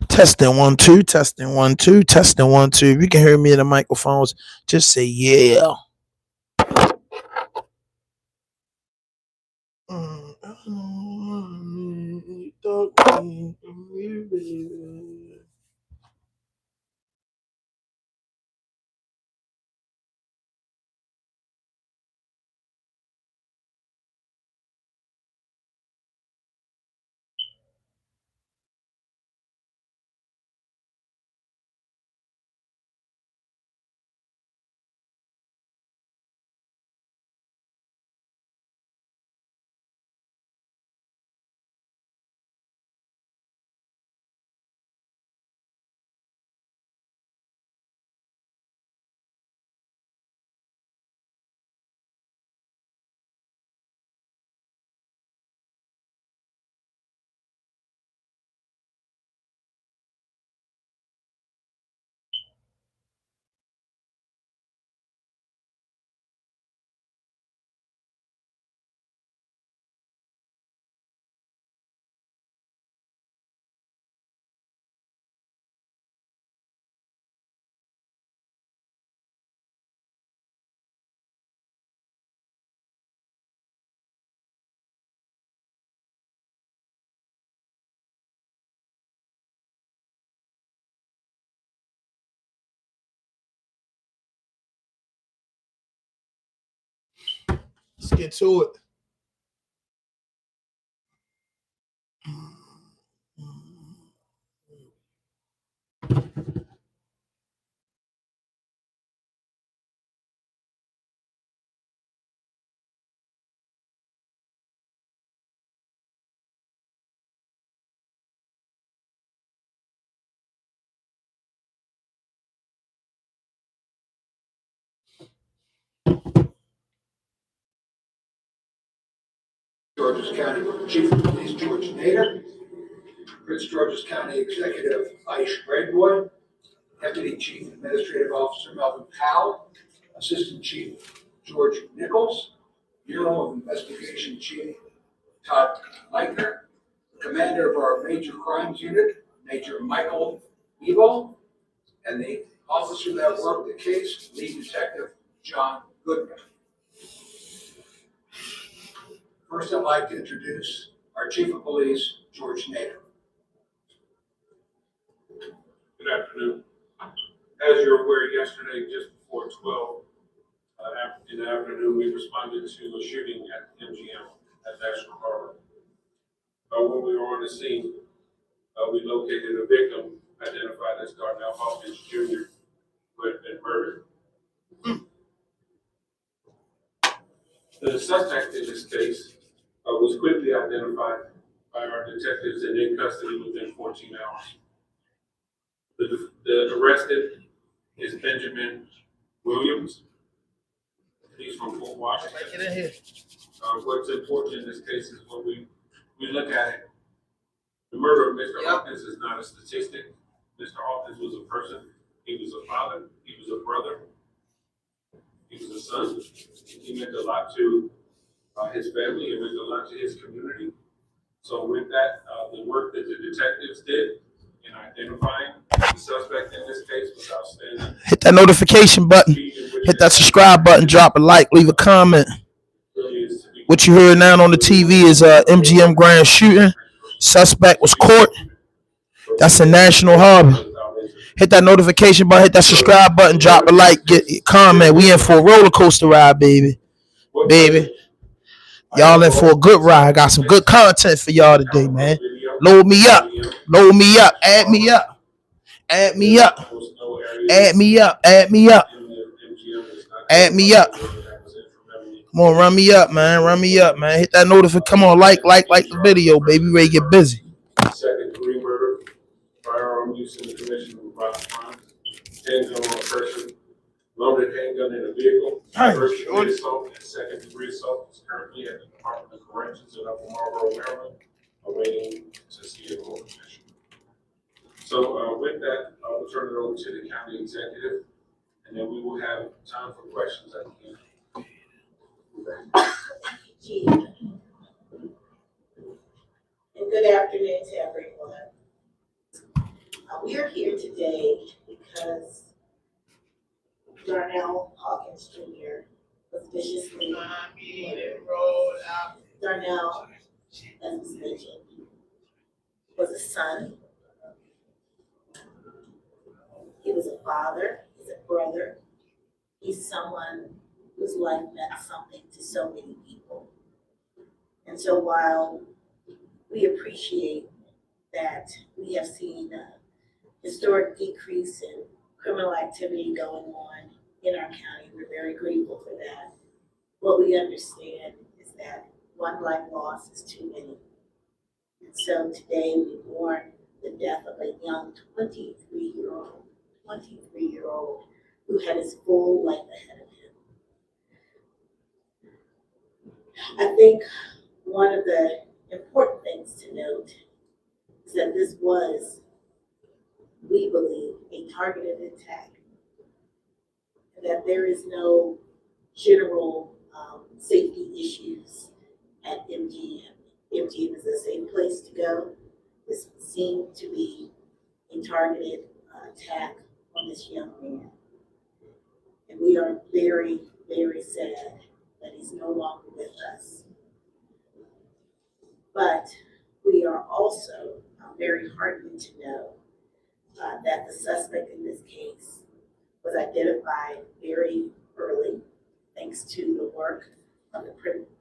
Testing 1 2, testing 1 2, testing 1 2. If you can hear me in the microphones, just say yeah. Let's get to it. Georges County Chief of Police George Nader, Prince George's County Executive Aish Redboy, Deputy Chief Administrative Officer Melvin Powell, Assistant Chief George Nichols, Bureau of Investigation Chief Todd Leitner, Commander of our Major Crimes Unit, Major Michael Evo, and the officer that worked the case, Lead Detective John Goodman. First, I'd like to introduce our Chief of Police, George Nader. Good afternoon. As you're aware, yesterday, just before 12 in the afternoon, we responded to a shooting at MGM at National Crawford. When we were on the scene, we located a victim identified as Darnell Hawkins Jr., who had been murdered. The suspect in this case was quickly identified by our detectives and in custody within 14 hours. The arrested is Benjamin Williams. He's from Fort Washington. Get in here. What's important in this case is when we look at it, the murder of Mr. Hawkins is not a statistic. Mr. Hawkins was a person. He was a father. He was a brother. He was a son. He meant a lot to his family. He meant a lot to his community. So with that, the work that the detectives did in identifying the suspect in this case was outstanding. Hit that notification button. Hit that subscribe button. Drop a like. Leave a comment. What you heard now on the TV is MGM grand shooting. Suspect was caught. That's in National Harbor. Hit that notification button. Hit that subscribe button. Drop a like. Get a comment. We in for a roller coaster ride, baby. Baby. Y'all in for a good ride. Got some good content for y'all today, man. Load me up. Load me up. Add me up. Add me up. Add me up. Add me up. Add me up. Come on, run me up, man. Run me up, man. Hit that notification. Come on, like the video, baby. Ready to get busy. Second degree murder, firearm use in the commission of violent crimes, handgun on a person, loaded handgun in a vehicle, first degree assault and second degree assault is currently at the Department of Corrections in Upper Marlboro, Maryland, awaiting to see a court petition. So with that, I will turn it over to the county executive, and then we will have time for questions at the end. Good afternoon to everyone. We are here today because Darnell Hawkins Jr. was viciously murdered. Darnell, as was mentioned, was a son. He was a father. He's a brother. He's someone whose life meant something to so many people. And so while we appreciate that we have seen a historic decrease in criminal activity going on in our county, we're very grateful for that. What we understand is that one life lost is too many. And so today we mourn the death of a young 23-year-old who had his full life ahead of him. I think one of the important things to note is that this was, we believe, a targeted attack, and that there is no general safety issues at MGM. MGM is a safe place to go. This seemed to be a targeted attack on this young man. And we are very, very sad that he's no longer with us. But we are also very heartened to know that the suspect in this case was identified very early, thanks to the work of the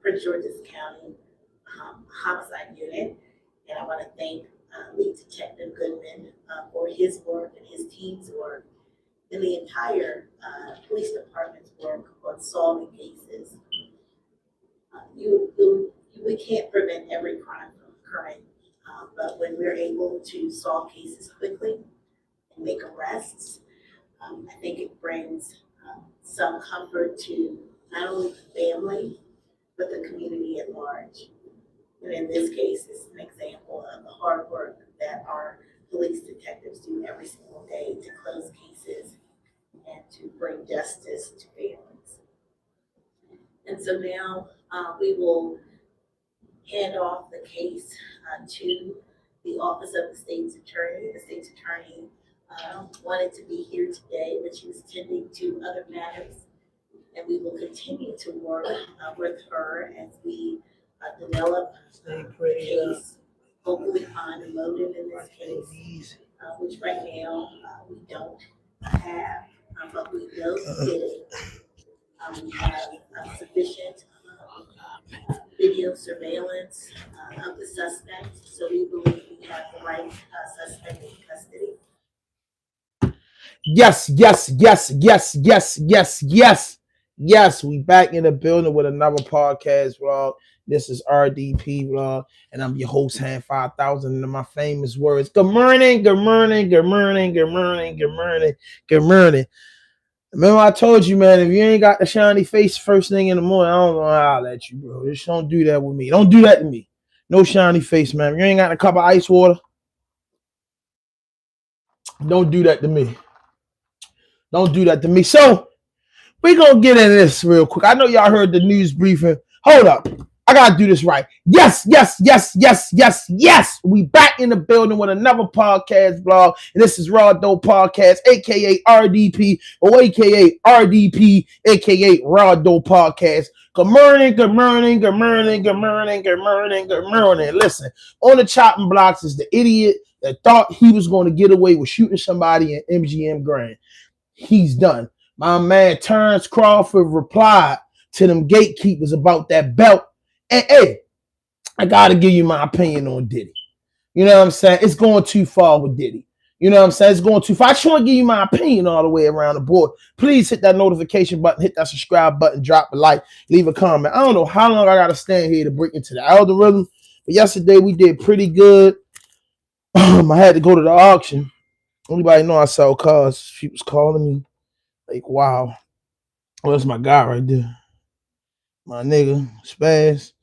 Prince George's County Homicide Unit. And I want to thank Lead Detective Goodman for his work and his team's work, and the entire police department's work on solving cases. We can't prevent every crime from occurring, but when we're able to solve cases quickly and make arrests, I think it brings some comfort to not only the family, but the community at large. And in this case, it's an example of the hard work that our police detectives do every single day to close cases and to bring justice to families. And so now we will hand off the case to the Office of the State's Attorney. The State's Attorney wanted to be here today, but she was tending to other matters. And we will continue to work with her as we develop the case, hopefully find a motive in this case, which right now we don't have, but we know who did it. We have sufficient video surveillance of the suspect, so we believe we have the right suspect in custody. Yes, yes, yes, yes, yes, yes, yes. Yes, we back in the building with another podcast vlog. This is RDP vlog, and I'm your host, Hand 5000, and my famous words. Good morning, good morning, good morning, good morning, good morning, good morning. Remember I told you, man, if you ain't got the shiny face first thing in the morning, I don't know how I'll let you, bro. Just don't do that with me. Don't do that to me. No shiny face, man. If you ain't got a cup of ice water, don't do that to me. Don't do that to me. So, we're going to get into this real quick. I know y'all heard the news briefing. Hold up. I got to do this right. Yes, yes, yes, yes, yes, yes. We back in the building with another podcast vlog. And this is Raw Dope Podcast, a.k.a. RDP, or a.k.a. RDP, a.k.a. Raw Dope Podcast. Good morning, good morning, good morning, good morning, good morning, good morning. Listen, on the chopping blocks is the idiot that thought he was going to get away with shooting somebody in MGM Grand. He's done. My man Terence Crawford replied to them gatekeepers about that belt. And hey, I gotta give you my opinion on Diddy. You know what I'm saying? It's going too far with Diddy. You know what I'm saying? It's going too far. I just want to give you my opinion all the way around the board. Please hit that notification button, hit that subscribe button, drop a like, leave a comment. I don't know how long I gotta stand here to break into the algorithm, but yesterday we did pretty good. I had to go to the auction. Anybody know I sell cars? She was calling me. Like, wow. Oh, that's my guy right there. My nigga, Spaz.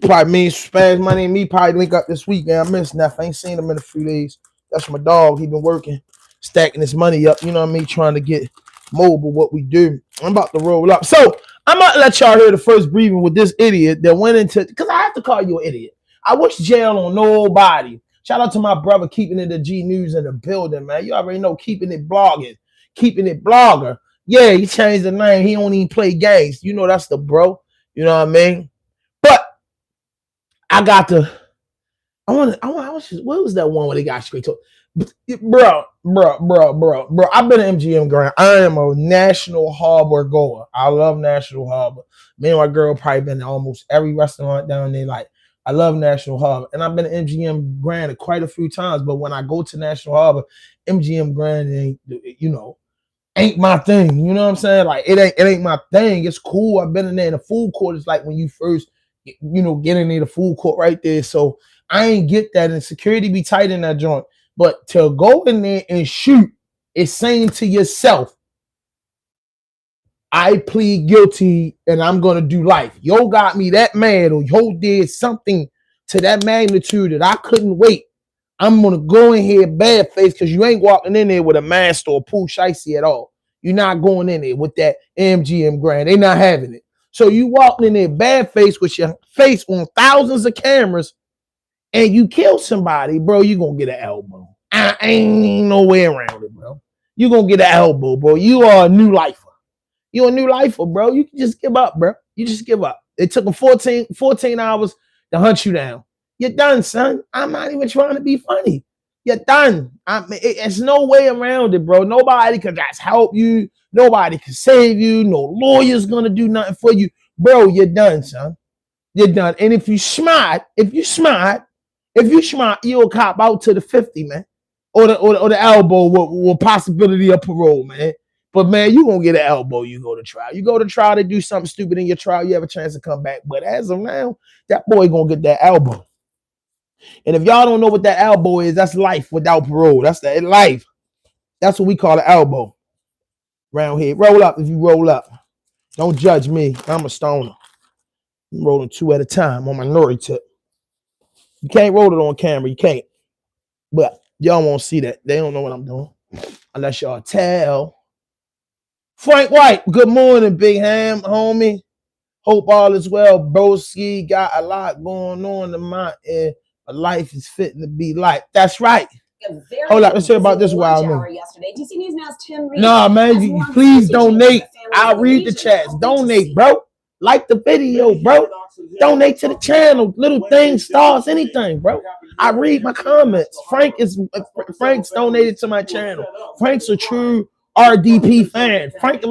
Probably me, Spaz, money and me probably link up this weekend. I miss Neff. I ain't seen him in a few days. That's my dog. He been working, stacking his money up. You know what I mean? Trying to get mobile, what we do. I'm about to roll up. So I'm about to let y'all hear the first briefing with this idiot that went into, because I have to call you an idiot. I wish jail on nobody. Shout out to my brother keeping it the G News in the building, man. You already know keeping it blogging, keeping it blogger. Yeah, he changed the name. He don't even play games. You know that's the bro. You know what I mean? But I got the. What was that one where they got straight to? Bro. I've been to MGM Grand. I am a National Harbor goer. I love National Harbor. Me and my girl probably been to almost every restaurant down there. Like, I love National Harbor. And I've been to MGM Grand quite a few times. But when I go to National Harbor, MGM Grand ain't my thing. You know what I'm saying? Like, it ain't my thing. It's cool. I've been in there. The food court is like when you first, get in there, the food court right there. So I ain't get that. And security be tight in that joint. But to go in there and shoot is saying to yourself, I plead guilty and I'm going to do life. Yo got me that mad, or yo did something to that magnitude that I couldn't wait. I'm going to go in here bad face because you ain't walking in there with a mask or a pool shicey at all. You're not going in there with that MGM Grand. They not having it. So you walking in there bad face with your face on thousands of cameras and you kill somebody, bro, you going to get an elbow. I ain't no way around it, bro. You going to get an elbow, bro. You are a new lifer. You're a new lifer, bro. You can just give up, bro. You just give up. It took them 14 hours to hunt you down. You're done, son. I'm not even trying to be funny. You're done. It's no way around it, bro. Nobody can just help you. Nobody can save you. No lawyer's going to do nothing for you. Bro, you're done, son. You're done. And if you smart, you'll cop out to the 50, man. Or the elbow with possibility of parole, man. But, man, you won't get an elbow. You go to trial. You go to trial to do something stupid in your trial, you have a chance to come back. But as of now, that boy going to get that elbow. And if y'all don't know what that elbow is, that's life without parole. That's that life. That's what we call an elbow around here. Roll up if you roll up. Don't judge me. I'm a stoner. I'm rolling 2 at a time on my nori tip. You can't roll it on camera. You can't. But y'all won't see that. They don't know what I'm doing. Unless y'all tell. Frank White, good morning, Big Ham, homie. Hope all is well. Broski got a lot going on in my end. But life is fitting to be life. That's right. Hold up, let's hear about this wild nigga. DC News Now's Tim Reed. Nah, man, you please donate. I'll read the chats. Donate, bro. Like the video, bro. Donate to the channel. Little things, stars, anything, bro. I read my comments. Frank's donated to my channel. Frank's a true RDP fan. Frank,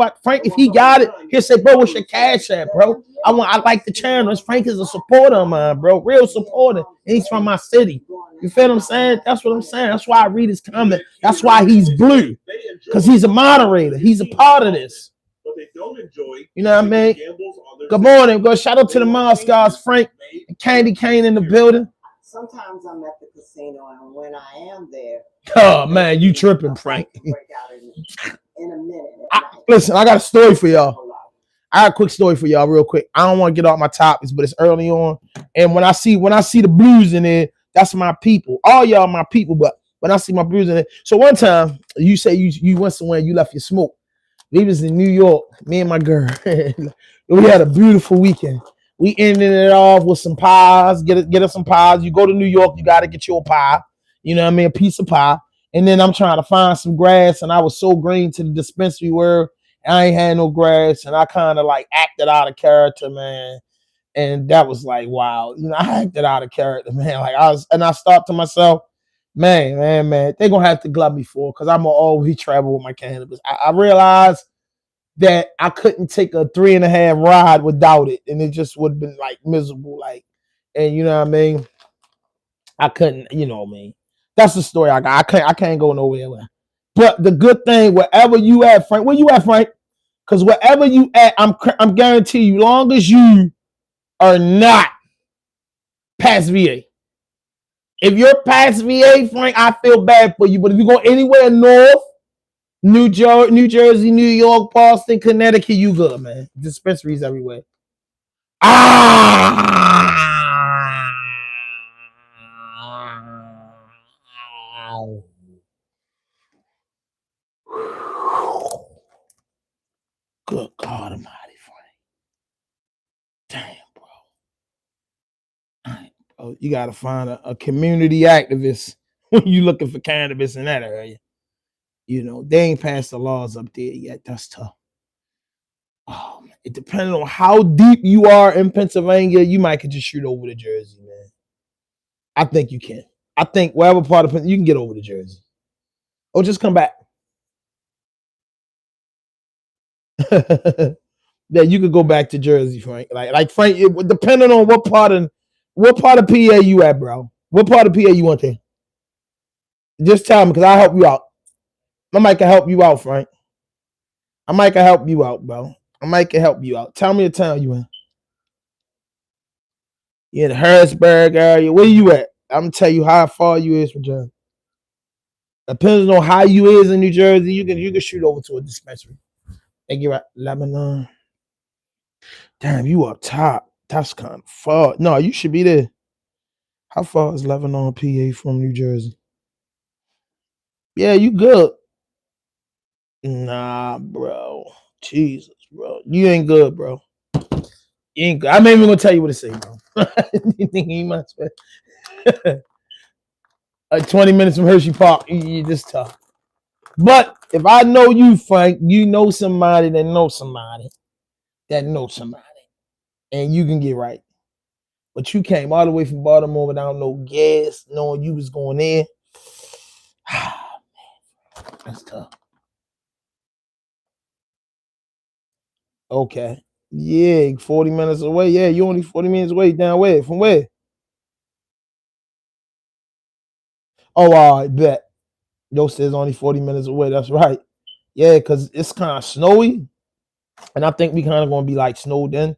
if he got it, he'll say, bro, what's your cash at, bro? I like the channel. Frank is a supporter of mine, bro. Real supporter. And he's from my city. You feel what I'm saying? That's what I'm saying. That's why I read his comment. That's why he's blue. Because he's a moderator. He's a part of this. You know what I mean? Good morning. Go shout out to the Moscows, Frank and Candy Cane in the building. Sometimes I'm at the casino, and when I am there, oh man, you tripping, Frank. In a minute. Listen, I got a story for y'all. I got a quick story for y'all, real quick. I don't want to get off my topics, but it's early on. And when I see the blues in there, that's my people. All y'all my people, but when I see my blues in there. So one time, you say you went somewhere, you left your smoke. We was in New York, me and my girl. We had a beautiful weekend. We ended it off with some pies. Get us some pies. You go to New York, you got to get your pie. You know what I mean? A piece of pie. And then I'm trying to find some grass, and I was so green to the dispensary where I ain't had no grass, and I kind of like acted out of character, man. And that was like, wow. You know, I acted out of character, man. Like I thought to myself, man, they're going to have to glove me for it because I'm going to always travel with my cannabis. I realized that I couldn't take a 3.5 ride without it. And it just would have been like miserable. Like, and you know what I mean? I couldn't, you know what I mean? That's the story I got. I can't go nowhere. But the good thing, wherever you at, Frank, where you at, Frank? Because wherever you at, I'm guaranteeing you, long as you are not past VA. If you're past VA, Frank, I feel bad for you. But if you go anywhere north, New Jersey, New York, Boston, Connecticut, you good, man. Dispensaries everywhere. Good God Almighty, Frank. Damn, bro. you gotta find a community activist when you looking for cannabis in that area. They ain't passed the laws up there yet. That's tough. Oh, man. It depends on how deep you are in Pennsylvania. You might could just shoot over to Jersey, man. I think you can. I think whatever part of Pennsylvania, you can get over to Jersey. Or just come back. Yeah, you could go back to Jersey, Frank. Like Frank, depending on what part of PA you at, bro. What part of PA you want there? Just tell me, because I'll help you out. I might can help you out, Frank. I might can help you out, bro. I might can help you out. Tell me the town you in. You in the Harrisburg area. Where you at? I'm gonna tell you how far you is from Jersey. Depending on how you is in New Jersey, you can shoot over to a dispensary. They give at Lebanon. Damn, you up top. That's kind of far. No, you should be there. How far is Lebanon, PA from New Jersey? Yeah, you good. Nah, bro. Jesus, bro. You ain't good, bro. You ain't good. I'm not even gonna tell you what to say, bro. You think he must like 20 minutes from Hershey Park. You just tough. But if I know you, Frank, you know somebody that knows somebody that knows somebody. And you can get right. But you came all the way from Baltimore without no gas, knowing you was going in. That's tough. Okay. Yeah, 40 minutes away. Yeah, you only 40 minutes away. Down where? From where? Oh, I bet. Yo says only 40 minutes away. That's right. Yeah, because it's kind of snowy. And I think we kind of going to be like snowed in.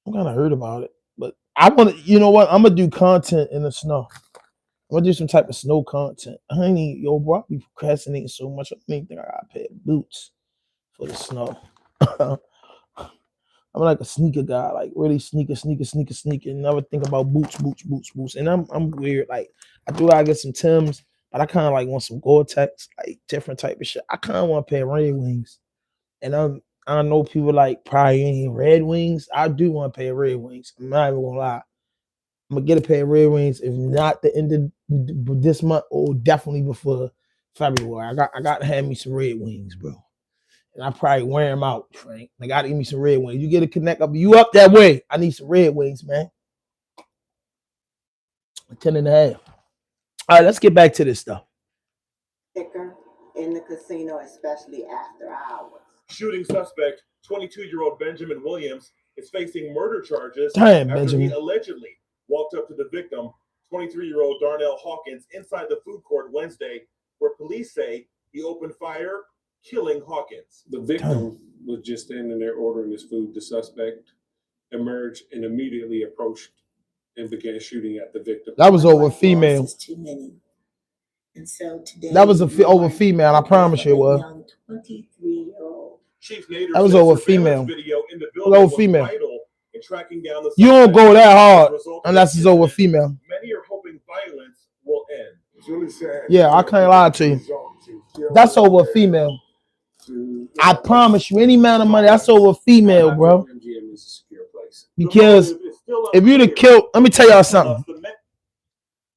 I'm kind of heard about it. But I want to, you know what? I'm going to do content in the snow. I'm going to do some type of snow content. I ain't, yo, bro, I be procrastinating so much. I think I got a pair of boots for the snow. I'm like a sneaker guy, like really sneaker. Never think about boots. And I'm weird. Like I do gotta get some Timbs, but I kind of like want some Gore-Tex, like different type of shit. I kind of want a pair of Red Wings, and I know people like probably ain't Red Wings. I do want a pair of Red Wings. I'm not even gonna lie. I'm gonna get a pair of Red Wings, if not the end of this month, or definitely before February. I got to have me some Red Wings, bro. And I probably wear them out, Frank. I gotta give me some Red Wings. You get a connect up, you up that way. I need some Red Wings, man. 10 and a half. All right, let's get back to this stuff. Liquor in the casino, especially after hours. Shooting suspect, 22-year-old Benjamin Williams, is facing murder charges Damn, after Benjamin. he allegedly walked up to the victim, 23-year-old Darnell Hawkins, inside the food court Wednesday, where police say he opened fire, killing Hawkins. The victim was just standing there ordering his food. The suspect emerged and immediately approached and began shooting at the victim. That was over a female. Is too many. And so today That was over female. I promise you it was. Young 23-year-old. Chief Nader That was says over surveillance female. video in the That building was over was female. vital in tracking down the You don't suspect. go that hard As a result of unless this it's over incident, female. Many are hoping violence will end. It's really sad. Yeah, I can't lie to you. That's over a female. I promise you, any amount of money, that's over a female, bro. MGM is a secure place. Because The motive is still if you'd have unclear. killed, let me tell y'all something. The men-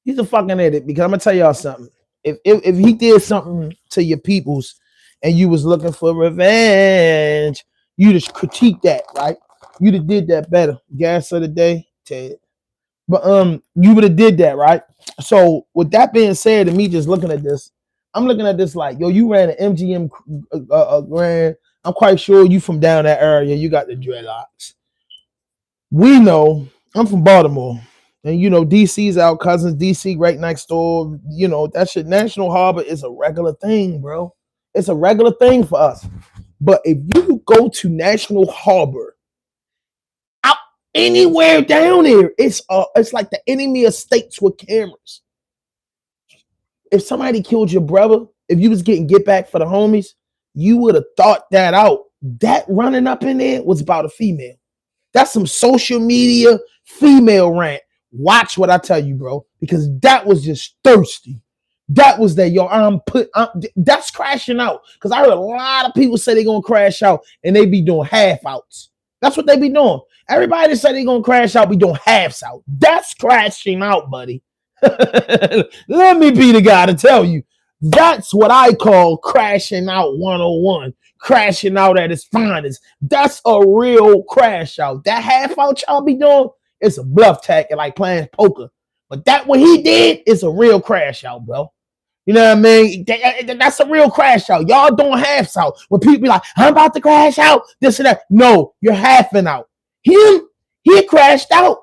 He's a fucking idiot. Because I'm gonna tell y'all something. If he did something to your peoples and you was looking for revenge, you just critique that, right? You'd have did that better. Gas of the day, Ted. But you would have did that, right? So with that being said, and me just looking at this, I'm looking at this like, yo, you ran an MGM grand. I'm quite sure you from down that area. You got the dreadlocks. We know I'm from Baltimore. And you know, DC's our cousins, DC right next door. You know, that shit, National Harbor is a regular thing, bro. It's a regular thing for us. But if you go to National Harbor, out anywhere down there, it's like the enemy of states with cameras. If somebody killed your brother, if you was getting get back for the homies, you would have thought that out. That running up in there was about a female. That's some social media female rant. Watch what I tell you, bro, because that was just thirsty. That was that, yo, that's crashing out. Because I heard a lot of people say they're going to crash out and they be doing half outs. That's what they be doing. Everybody that say they gonna crash out be doing halves out. That's crashing out, buddy. Let me be the guy to tell you. That's what I call crashing out 101. Crashing out at its finest. That's a real crash out. That half out y'all be doing, it's a bluff tactic like playing poker. But that what he did is a real crash out, bro. You know what I mean? That's a real crash out. Y'all doing halves out. When people be like, I'm about to crash out, this and that. No, you're halving out. He crashed out.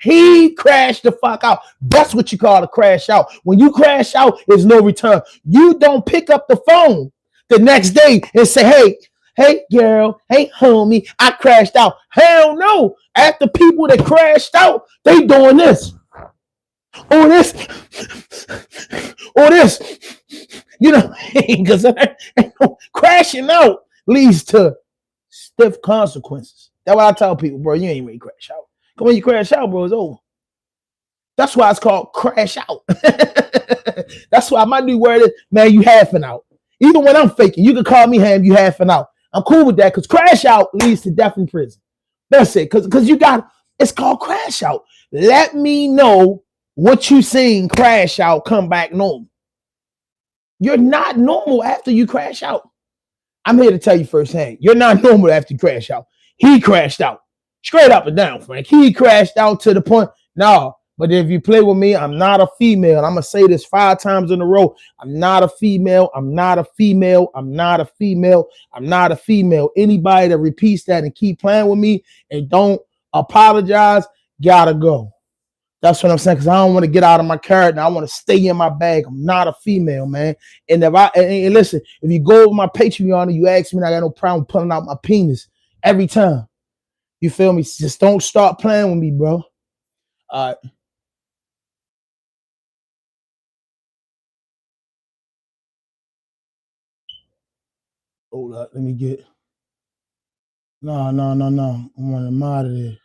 He crashed the fuck out. That's what you call a crash out. When you crash out, there's no return. You don't pick up the phone the next day and say, hey, girl, hey, homie, I crashed out. Hell no. After people that crashed out, they doing this. Or this. Or this. You know, because crashing out leads to stiff consequences. That's what I tell people, bro. You ain't ready to crash out. Because when you crash out, bro, it's over. That's why it's called crash out. That's why my new word is, man, you halfing out. Even when I'm faking, you can call me ham, you halfing out. I'm cool with that because crash out leads to death in prison. That's it. Because you got, it's called crash out. Let me know what you seen crash out, come back normal. You're not normal after you crash out. I'm here to tell you firsthand. You're not normal after you crash out. He crashed out. Straight up and down, Frank. He crashed out to the point. No, but if you play with me, I'm not a female. I'm going to say this 5 times in a row. I'm not a female. I'm not a female. I'm not a female. I'm not a female. Anybody that repeats that and keep playing with me and don't apologize, gotta go. That's what I'm saying, because I don't want to get out of my character. I want to stay in my bag. I'm not a female, man. And if and listen, if you go over my Patreon and you ask me, I got no problem pulling out my penis every time. You feel me? Just don't start playing with me, bro. All right. Hold up. Let me get. No. I want him out of there.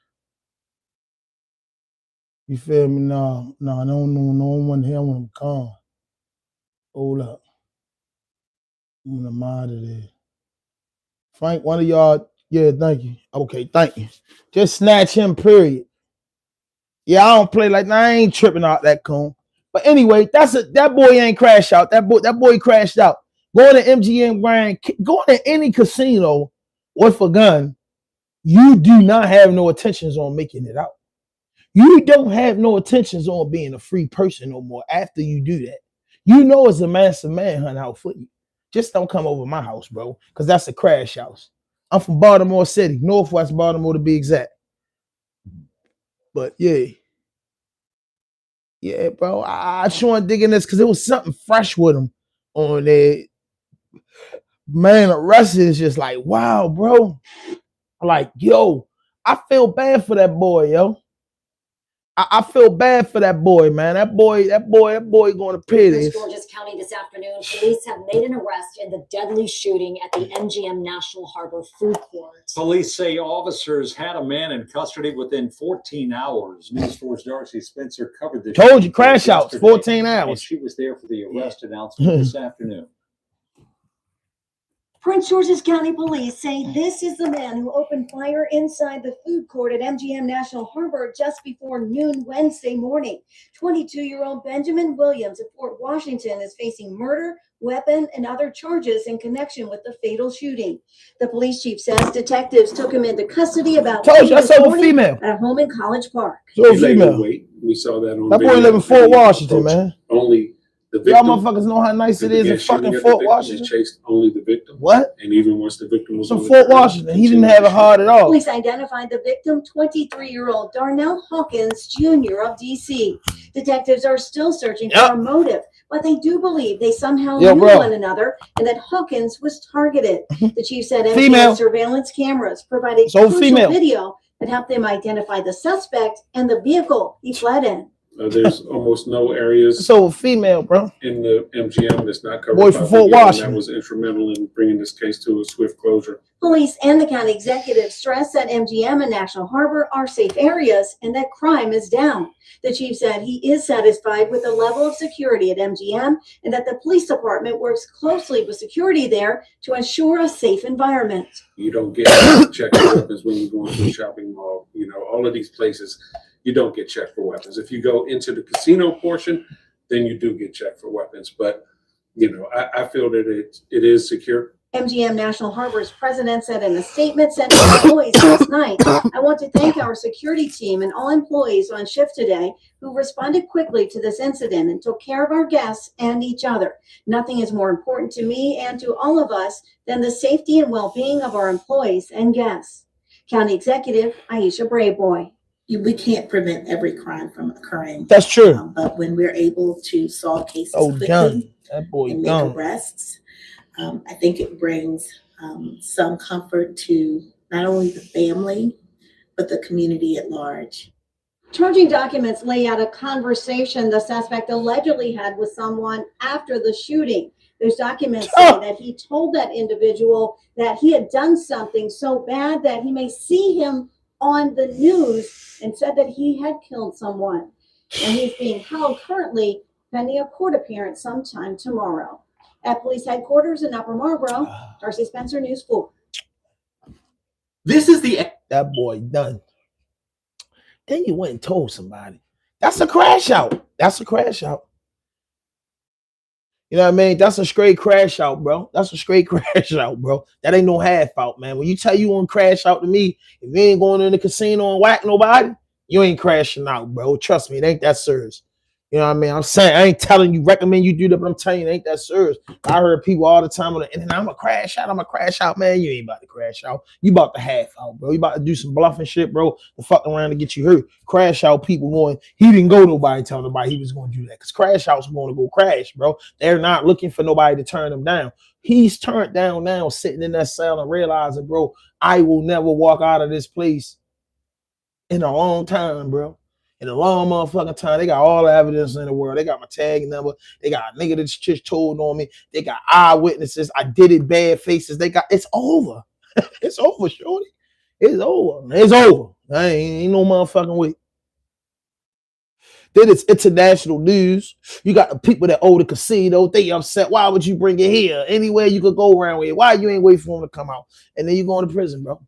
You feel me? No one here. I want him calm. Hold up. I want him out of there. Frank, one of y'all. Yeah, thank you. Okay, thank you. Just snatch him, period. Yeah, I don't play like that. I ain't tripping out that coon. But anyway, that boy ain't crashed out. That boy crashed out. Going to MGM Grand, going to any casino with a gun, you do not have no intentions on making it out. You don't have no intentions on being a free person no more after you do that. You know it's a massive manhunt out for you. Just don't come over my house, bro, because that's a crash house. I'm from Baltimore City, Northwest Baltimore to be exact. But yeah, bro, I sure digging this because it was something fresh with him on there. Man, arrested is just like, wow, bro. Like, yo, I feel bad for that boy, yo. I feel bad for that boy, man. That boy going to pay this. Georges County this afternoon, police have made an arrest in the deadly shooting at the MGM National Harbor Food Court. Police say officers had a man in custody within 14 hours. News 4's Darcy Spencer covered this. Told you, crash outs, 14 hours. She was there for the arrest announcement this afternoon. Prince George's County Police say this is the man who opened fire inside the food court at MGM National Harbor just before noon Wednesday morning. 22-year-old Benjamin Williams of Fort Washington is facing murder, weapon, and other charges in connection with the fatal shooting. The police chief says detectives took him into custody about at a home in College Park. So female. We saw that on that boy live in Fort Washington, man. Only the victim. Y'all motherfuckers know how nice it is in fucking Fort Washington. Chased only the victim. What? And even once the victim was from Fort Washington, he didn't have it hard at all. Police identified the victim, 23-year-old Darnell Hawkins Jr. of D.C. Detectives are still searching for a motive, but they do believe they somehow knew one another and that Hawkins was targeted. The chief said MGM surveillance cameras provided crucial video that helped them identify the suspect and the vehicle he fled in. There's almost no areas female, bro, in the MGM that's not covered. Boy from Fort Washington. That was instrumental in bringing this case to a swift closure. Police and the county executive stress that MGM and National Harbor are safe areas and that crime is down. The chief said he is satisfied with the level of security at MGM and that the police department works closely with security there to ensure a safe environment. You don't get checked for weapons when you go into a shopping mall. You know, all of these places, you don't get checked for weapons. If you go into the casino portion, then you do get checked for weapons. But, you know, I feel that it is secure. MGM National Harbor's president said in a statement sent to employees last night, "I want to thank our security team and all employees on shift today who responded quickly to this incident and took care of our guests and each other. Nothing is more important to me and to all of us than the safety and well-being of our employees and guests." County Executive Aisha Brayboy. We can't prevent every crime from occurring. That's true. But when we're able to solve cases quickly that boy and make arrests, I think it brings some comfort to not only the family, but the community at large. Charging documents lay out a conversation the suspect allegedly had with someone after the shooting. Those documents say that he told that individual that he had done something so bad that he may see him on the news and said that he had killed someone. And he's being held currently pending a court appearance sometime tomorrow. At police headquarters in Upper Marlboro, Darcy Spencer, News 4. This is that boy done. Then you went and told somebody. That's a crash out. That's a crash out. You know what I mean? That's a straight crash out, bro. That's a straight crash out, bro. That ain't no half out, man. When you tell you want to crash out to me, if you ain't going in the casino and whack nobody, you ain't crashing out, bro. Trust me, it ain't that serious. You know what I mean? I'm saying, I ain't telling you, recommend you do that, but I'm telling you, it ain't that serious. I heard people all the time on the internet, I'm a crash out, man. You ain't about to crash out. You about to half out, bro. You about to do some bluffing shit, bro, to fuck around to get you hurt. Crash out people going, he didn't go nobody telling nobody he was going to do that, because crash outs are going to go crash, bro. They're not looking for nobody to turn them down. He's turned down now, sitting in that cell and realizing, bro, I will never walk out of this place in a long time, bro. In a long motherfucking time. They got all the evidence in the world. They got my tag number. They got a nigga that's just told on me. They got eyewitnesses. I did it, bad faces. They got, it's over. It's over, shorty. It's over. It's over. I ain't no motherfucking way. Then it's international news. You got the people that owe the casino. They upset. Why would you bring it here? Anywhere you could go around with. Why you ain't wait for him to come out? And then you going to prison, bro.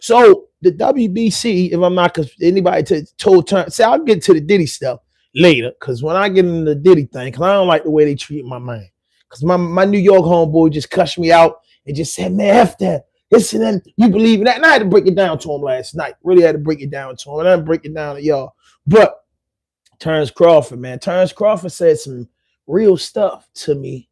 So the WBC, if I'm not, because anybody told turn, see, I'll get to the Diddy stuff later, because when I get into the Diddy thing, because I don't like the way they treat my man. Because my New York homeboy just cussed me out and just said, man, F that. This and then you believe in that. And I had to break it down to him last night. Really had to break it down to him. And I didn't break it down to y'all. But Terence Crawford, man. Terence Crawford said some real stuff to me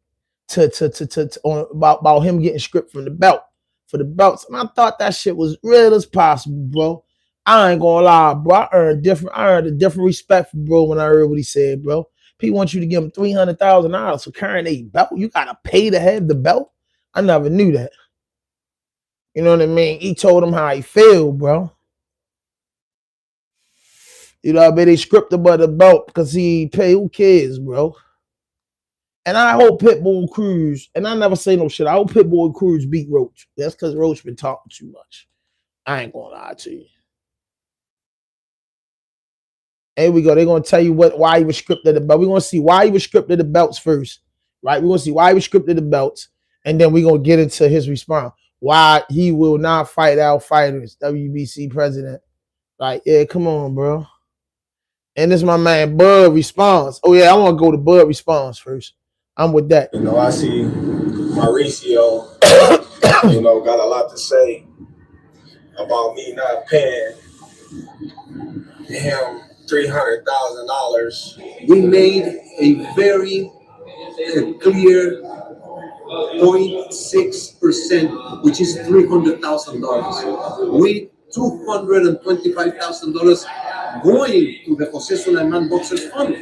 about him getting stripped from the belt. For the belts, and I thought that shit was real as possible, bro. I ain't gonna lie, bro. I earned a different respect for bro when I heard what he said, bro. People want you to give him $300,000 for carrying a belt. You gotta pay to have the belt. I never knew that. You know what I mean? He told him how he feel, bro. You know what I mean? They scripted about the belt because he pay. Who cares, bro? And I hope Pitbull Cruz, and I never say no shit, I hope Pitbull Cruz beat Roach. That's because Roach been talking too much. I ain't gonna lie to you. Here we go. They're gonna tell you why he was stripped of the belt. We're gonna see why he was stripped of the belts first. Right? We're gonna see why he was stripped of the belts, and then we're gonna get into his response. Why he will not fight our fighters, WBC president. Like, yeah, come on, bro. And this is my man Bud response. Oh, yeah, I want to go to Bud response first. I'm with that. You know, I see Mauricio, got a lot to say about me not paying him $300,000. We made a very clear 0.6%, which is $300,000. We $225,000 going to the Jose Sulaiman Boxers Fund.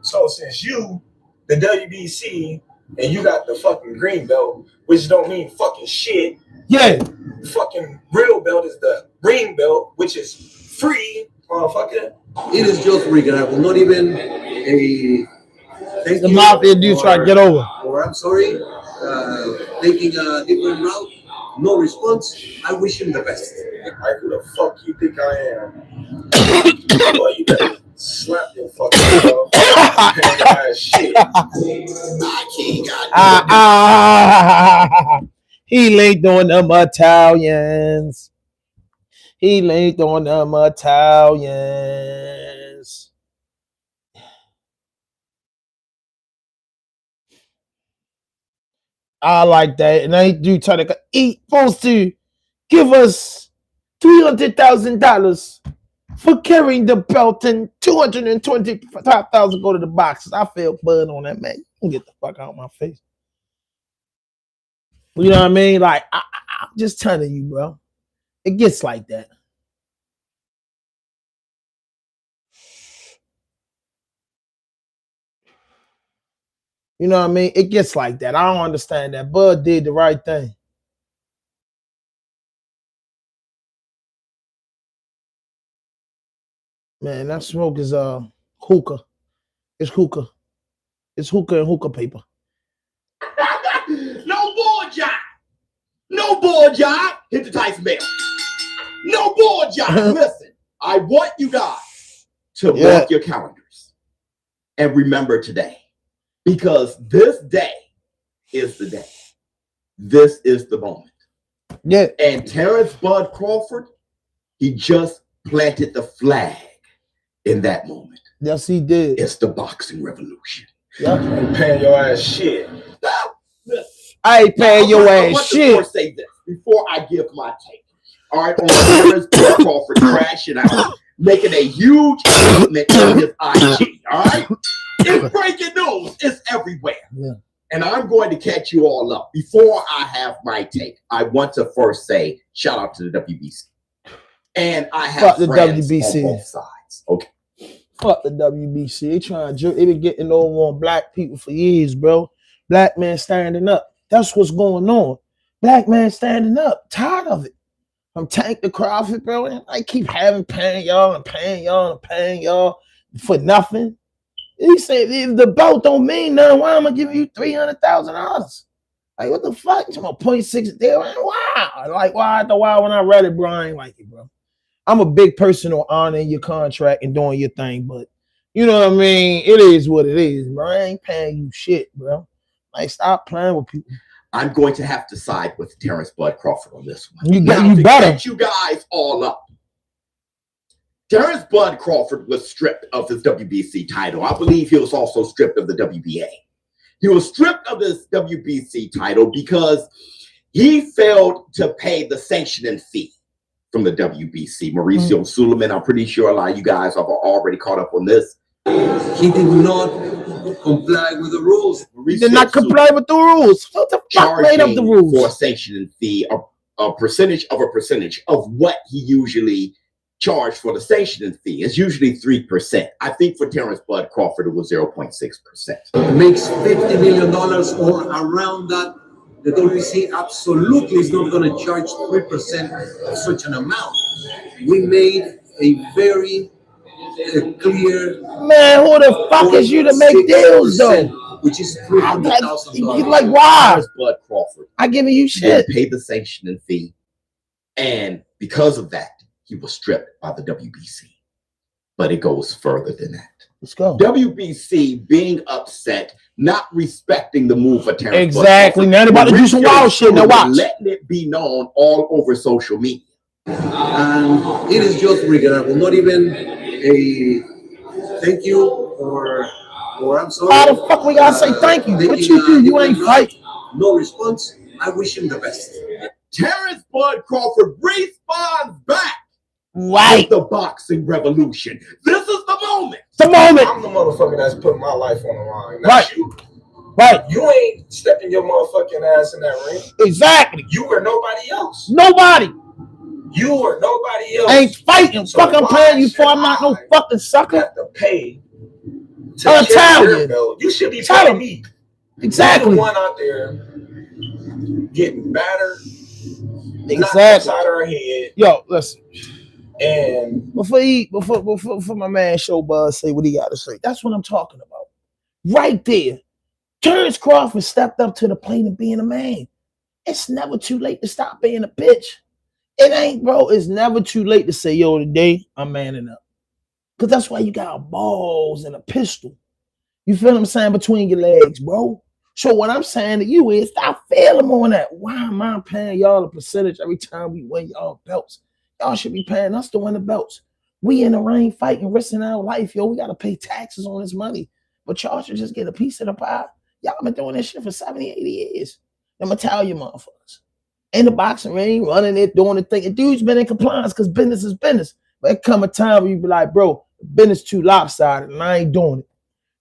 So since you, the WBC, and you got the fucking green belt, which don't mean fucking shit. Yeah. The fucking real belt is the green belt, which is free, motherfucker. It is just regrettable, not even a thank the you. mafia dude try to get over. Or I'm sorry, taking a different route. no response. I wish him the best. Like, who the fuck you think I am? Boy, you better slap your fucking ass shit. He linked on them Italians. He linked on them Italians. I like that. And they do try to eat, supposed to give us $300,000 for carrying the belt and $225,000 go to the boxes. I feel bad on that, man. You can get the fuck out of my face. You know what I mean? Like, I'm just telling you, bro. It gets like that. You know what I mean? It gets like that. I don't understand that. Bud did the right thing. Man, that smoke is hookah. It's hookah. It's hookah and hookah paper. No board job. No board job. Hit the Tyson bell. No board job. Listen, I want you guys to mark your calendars and remember today, because this day is the day. This is the moment. Yeah. And Terence Bud Crawford, he just planted the flag in that moment. Yes, he did. It's the boxing revolution. Yep. I ain't paying your ass shit. I ain't paying your ass shit. I want to say this before I give my take. All right, on Terence Bud Crawford crashing out, making a huge statement on his IG. All right, it's breaking news. It's everywhere. Yeah. And I'm going to catch you all up. Before I have my take, I want to first say shout out to the WBC. And I have the friends WBC. on both sides. Okay. Fuck the WBC. They trying to they been getting over on black people for years, bro. Black man standing up. That's what's going on. Black man standing up. Tired of it. I'm Tank the Crawford, bro. And I keep paying y'all for nothing. He said, if the belt don't mean nothing, why am I giving you $300,000? Like, what the fuck? I'm a 0.6 deal. Wow. Like, why when I read it, bro, I ain't like it, bro. I'm a big person on honoring your contract and doing your thing, but you know what I mean? It is what it is, bro. I ain't paying you shit, bro. Like, stop playing with people. I'm going to have to side with Terence Bud Crawford on this one. You better. Catch you guys all up. Terence Bud Crawford was stripped of his WBC title. I believe he was also stripped of the WBA. He was stripped of his WBC title because he failed to pay the sanctioning fee from the WBC. Mauricio Suleiman, I'm pretty sure a lot of you guys have already caught up on this. He did not comply with the rules. He did not comply with the rules. What the fuck made up the rules? For a sanctioning fee, a percentage of what he usually charged for the sanctioning fee. It's usually 3%. I think for Terence Bud Crawford, it was 0.6%. Makes $50 million or around that. The WBC absolutely is not going to charge 3% of such an amount. We made a very clear. Man, who the fuck is you to make deals though? Which is $300,000. Like, why? Terence Bud Crawford. I giving you shit. He paid the sanctioning fee, and because of that, he was stripped by the WBC. But it goes further than that. Let's go. WBC being upset, not respecting the move for Terence. Exactly. Now they're about to do some wild shit. Now watch. Letting it be known all over social media. And it is just regrettable. Not even a thank you or I'm sorry. How the fuck we gotta say thank you? What you do? You ain't fight. No response. I wish him the best. Terence Bud Crawford responds back. Right. The boxing revolution. This is the moment. The moment. I'm the motherfucker that's putting my life on the line. Right. You. Right. You ain't stepping your motherfucking ass in that ring. Exactly. You or nobody else. Nobody. You or nobody else. Ain't fighting. So fuck, I'm paying you for. I'm not no fucking sucker. Have to pay. Italian. You should be Tell paying him. me. Exactly. You're the one out there getting battered. Exactly. Inside our head. Yo, listen. And before my man Show Buzz say what he got to say, that's what I'm talking about. Right there. Terence Crawford stepped up to the plate of being a man. It's never too late to stop being a bitch. It ain't, bro. It's never too late to say, yo, today I'm manning up. Because that's why you got balls and a pistol. You feel what I'm saying? Between your legs, bro. So what I'm saying to you is stop failing on that. Why am I paying y'all a percentage every time we win y'all belts? Y'all should be paying us to win the belts. We in the ring fighting, risking our life, yo. We got to pay taxes on this money. But y'all should just get a piece of the pie. Y'all been doing this shit for 70, 80 years. I'm going to tell you motherfuckers. In the boxing ring, running it, doing the thing. And dude's been in compliance because business is business. But it come a time where you be like, bro, business too lopsided and I ain't doing it.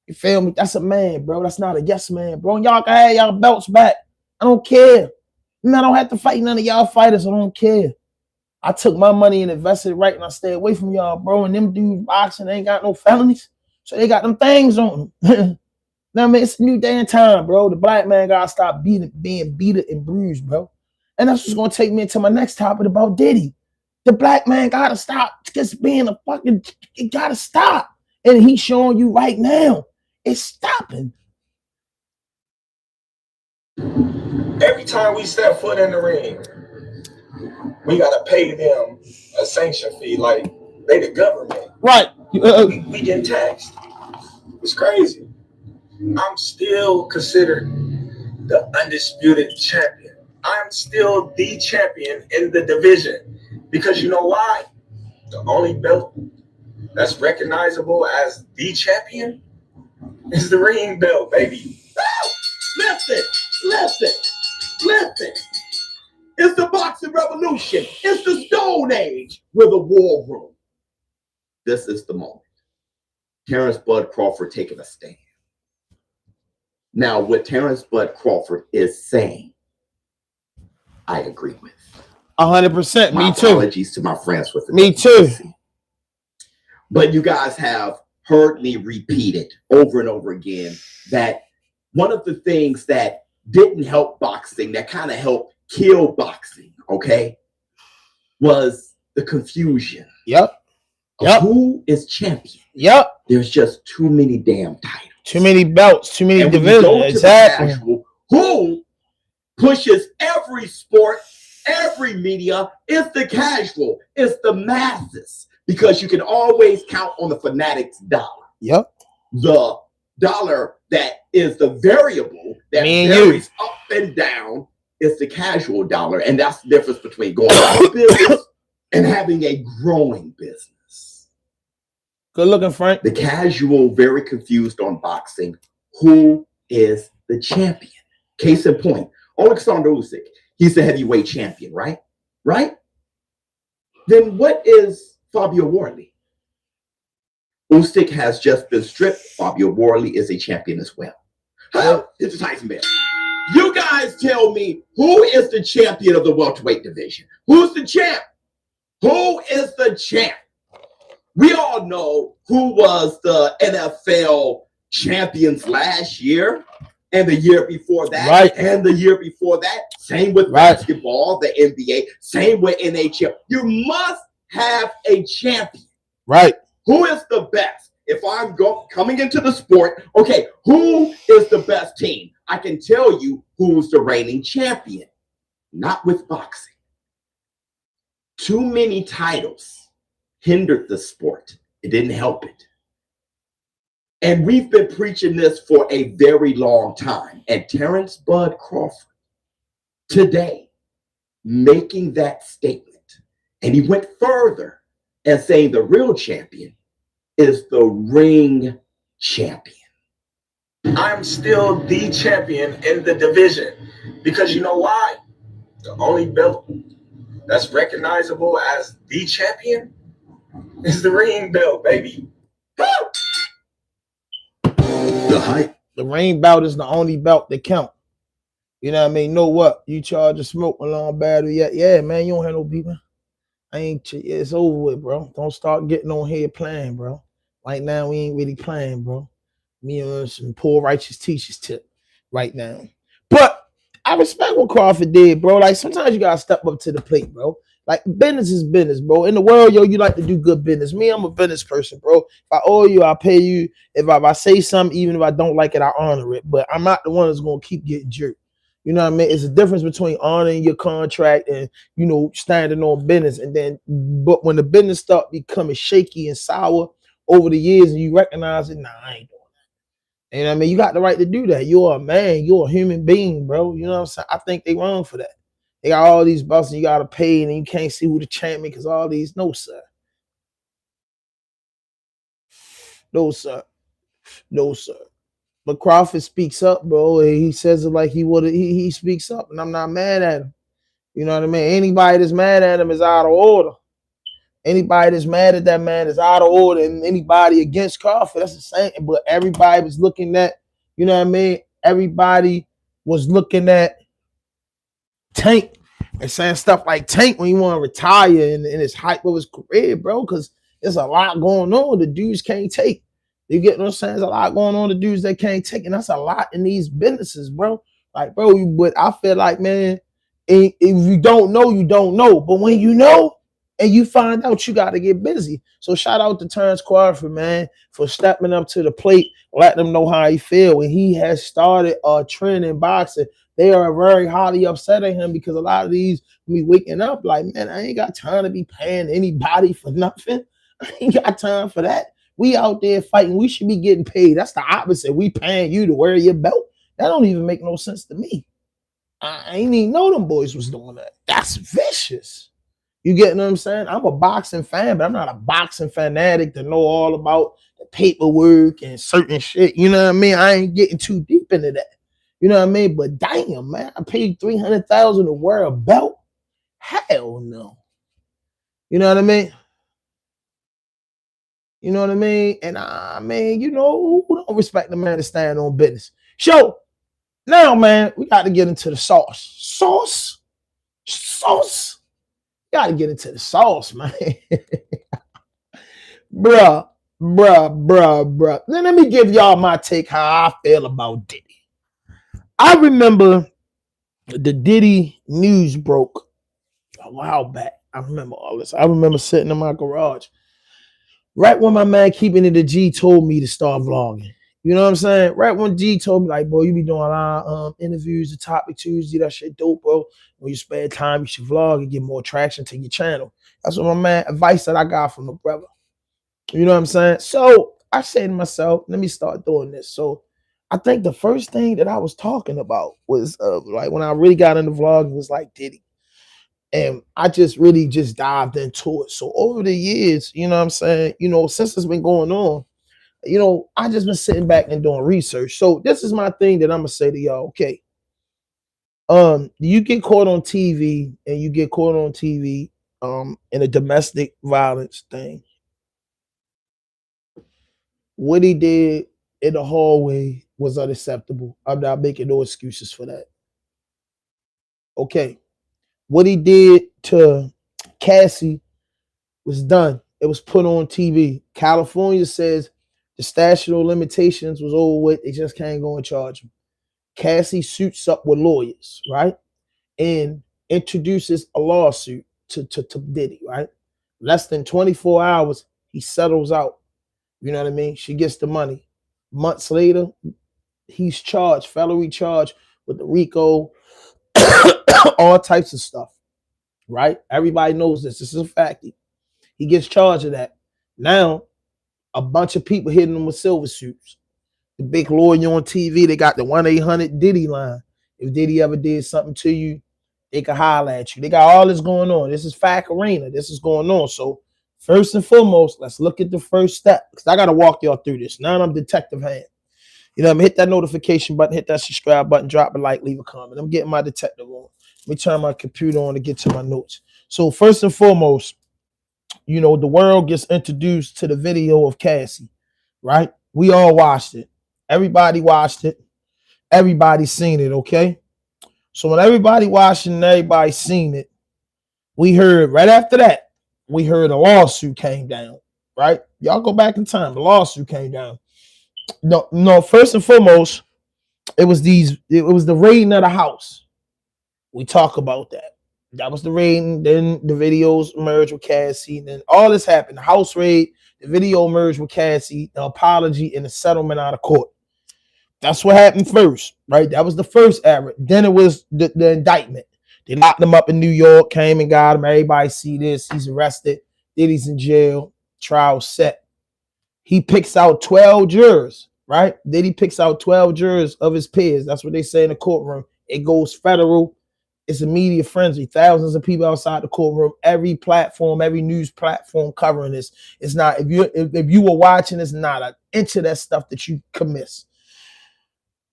You feel me? That's a man, bro. That's not a yes man, bro. And y'all can have y'all belts back. I don't care. And I don't have to fight none of y'all fighters. I don't care. I took my money and invested it right, and I stay away from y'all, bro. And them dudes boxing ain't got no felonies, so they got them things on them. Now, man, it's a new day and time, bro. The black man gotta stop being beaten and bruised, bro. And that's what's gonna take me into my next topic about Diddy. The black man gotta stop just being a fucking. It gotta stop, and he's showing you right now. It's stopping. Every time we step foot in the ring, we gotta pay them a sanction fee, like they the government. Right. We get taxed. It's crazy. I'm still considered the undisputed champion. I'm still the champion in the division. Because you know why? The only belt that's recognizable as the champion is the ring belt, baby. Listen. It's the boxing revolution. It's the Stone Age. We're the war room. This is the moment. Terence Bud Crawford taking a stand. Now, what Terence Bud Crawford is saying, I agree with. 100%. Me too. Apologies to my friends with the Me too. But you guys have heard me repeat it over and over again that one of the things that didn't help boxing, that kind of helped kill boxing, okay, was the confusion. Yep. Who is champion? Yep. There's just too many damn titles. Too many belts, too many divisions. Exactly. Casual, who pushes every sport, every media, it's the casual, it's the masses, because you can always count on the fanatics dollar. Yep. The dollar that is the variable that varies up and down is the casual dollar. And that's the difference between going out of business and having a growing business. Good looking, Frank. The casual, very confused on boxing. Who is the champion? Case in point, Alexander Usyk. He's the heavyweight champion, right? Right? Then what is Fabio Worley? Usyk has just been stripped. Fabio Worley is a champion as well. It's a Tyson Bear. You guys tell me, who is the champion of the welterweight division? Who's the champ? Who is the champ? We all know who was the NFL champions last year and the year before that, right, and the year before that. Same with basketball, the NBA, same with NHL. You must have a champion. Right. Who is the best? If I'm coming into the sport, okay, who is the best team? I can tell you who's the reigning champion. Not with boxing. Too many titles hindered the sport. It didn't help it. And we've been preaching this for a very long time. And Terence Bud Crawford, today, making that statement. And he went further and saying the real champion is the ring champion. I'm still the champion in the division. Because you know why? The only belt that's recognizable as the champion is the ring belt, baby. The ring belt is the only belt that count. You know what I mean? Know what? You charge a smoke alarm battery yet? Yeah, man, you don't have no people. It's over with, bro. Don't start getting on here playing, bro. Right now, we ain't really playing, bro. Me and some poor righteous teachers tip right now. But I respect what Crawford did, bro. Like, sometimes you gotta step up to the plate, bro. Like, business is business, bro. In the world, yo, you like to do good business. Me, I'm a business person, bro. If I owe you, I'll pay you. If I say something, even if I don't like it, I honor it. But I'm not the one that's gonna keep getting jerked. You know what I mean? It's a difference between honoring your contract and, you know, standing on business. And then, but when the business start becoming shaky and sour over the years and you recognize it, nah, I ain't doing that. You know what I mean? You got the right to do that. You're a man. You're a human being, bro. You know what I'm saying? I think they wrong for that. They got all these belts and you got to pay and you can't see who the champion because all these. No, sir. No, sir. No, sir. But Crawford speaks up, bro. He says it like he would. He speaks up, and I'm not mad at him. You know what I mean? Anybody that's mad at him is out of order. Anybody that's mad at that man is out of order, and anybody against Crawford, that's the same. But everybody was looking at, you know what I mean? Everybody was looking at Tank and saying stuff like Tank when he want to retire and his hype of his career, bro, because there's a lot going on the dudes can't take. You get what I'm saying? There's a lot going on the dudes that can't take, and that's a lot in these businesses, bro. Like, bro, but I feel like, man, if you don't know, you don't know. But when you know and you find out, you got to get busy. So shout out to Terence Crawford, man, for stepping up to the plate, letting them know how he feel. And he has started a trend in boxing. They are very highly upset at him because a lot of these be waking up like, man, I ain't got time to be paying anybody for nothing. I ain't got time for that. We out there fighting. We should be getting paid. That's the opposite. We paying you to wear your belt. That don't even make no sense to me. I ain't even know them boys was doing that. That's vicious. You get what I'm saying? I'm a boxing fan, but I'm not a boxing fanatic to know all about the paperwork and certain shit. You know what I mean? I ain't getting too deep into that. You know what I mean? But damn, man, I paid $300,000 to wear a belt. Hell no. You know what I mean? You know what I mean? And I mean, you know, who don't respect the man to stand on business? So now, man, we got to get into the sauce. Sauce. Got to get into the sauce, man. bruh. Then let me give y'all my take how I feel about Diddy. I remember the Diddy news broke a while back. I remember all this. I remember sitting in my garage right when my man Keeping It a G told me to start vlogging. You know what I'm saying? Right when G told me, like, bro, you be doing a lot of interviews, the Topic Tuesday, that shit dope, bro. When you spare time, you should vlog and get more traction to your channel. That's what my man, advice that I got from the brother. You know what I'm saying? So I said to myself, let me start doing this. So I think the first thing that I was talking about was like when I really got into vlogging was like Diddy. And I just really just dived into it. So over the years, you know what I'm saying? You know, since it's been going on, you know, I just been sitting back and doing research. So this is my thing that I'm gonna say to y'all. Okay, you get caught on TV and you get caught on TV in a domestic violence thing. What he did in the hallway was unacceptable. I'm not making no excuses for that. Okay, what he did to Cassie was done. It was put on TV. California says the statute of limitations was over with. They just can't go and charge him. Cassie suits up with lawyers, right? And introduces a lawsuit to Diddy, right? Less than 24 hours, he settles out. You know what I mean? She gets the money. Months later, he's charged, felony charged with the RICO, all types of stuff, right? Everybody knows this. This is a fact. He gets charged of that. Now, a bunch of people hitting him with silver suits. The big lawyer on TV, they got the 1-800-DIDDY line. If Diddy ever did something to you, they can holler at you. They got all this going on. This is fact arena. This is going on. So first and foremost, let's look at the first step. Because I got to walk y'all through this. Now I'm Detective Hand. You know, I'm hit that notification button, hit that subscribe button, drop a like, leave a comment. I'm getting my detective on. Let me turn my computer on to get to my notes. So first and foremost, you know, the world gets introduced to the video of Cassie, right? We all watched it. Everybody watched it. Everybody's seen it, okay? So when everybody watched it and everybody seen it, we heard right after that, we heard a lawsuit came down, right? Y'all go back in time. The lawsuit came down. No, first and foremost, it was the raiding of the house. We talk about that. That was the raiding. Then the videos merged with Cassie. And then all this happened. The house raid, the video merged with Cassie, the apology, and the settlement out of court. That's what happened first, right? That was the first era. Then it was the indictment. They locked him up in New York, came and got him. Everybody see this. He's arrested. Diddy's in jail. Trial set. He picks out 12 jurors, right? Diddy picks out 12 jurors of his peers. That's what they say in the courtroom. It goes federal. It's a media frenzy. Thousands of people outside the courtroom. Every platform, every news platform covering this. It's not, if you were watching, it's not an inch of that stuff that you could miss.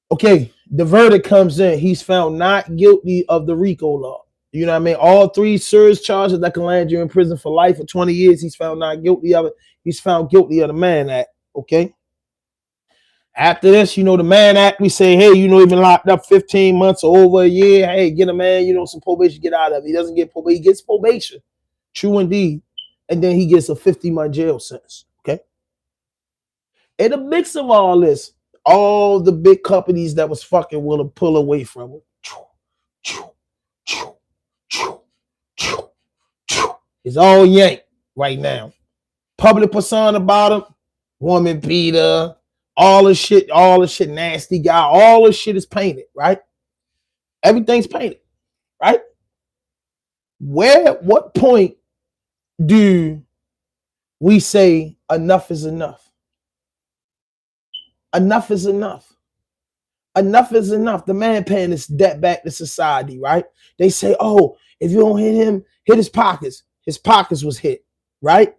Okay, the verdict comes in. He's found not guilty of the RICO law. You know what I mean? All 3 serious charges that can land you in prison for life or 20 years. He's found not guilty of it. He's found guilty of the Mann Act. Okay. After this, you know, the Mann Act, we say, hey, you know, he's been locked up 15 months or over a year. Hey, get a man, you know, some probation, get out of it. He doesn't get probation. He gets probation. True indeed. And then he gets a 50-month jail sentence. Okay. In the mix of all this, all the big companies that was fucking willing to pull away from him. It's all yank right now. Public persona about him, woman beater, all the shit nasty guy, all the shit is painted, right? Everything's painted, right? What point do we say enough is enough? Enough is enough. Enough is enough. The man paying his debt back to society, right? They say, oh, if you don't hit him, hit his pockets. His pockets was hit, right?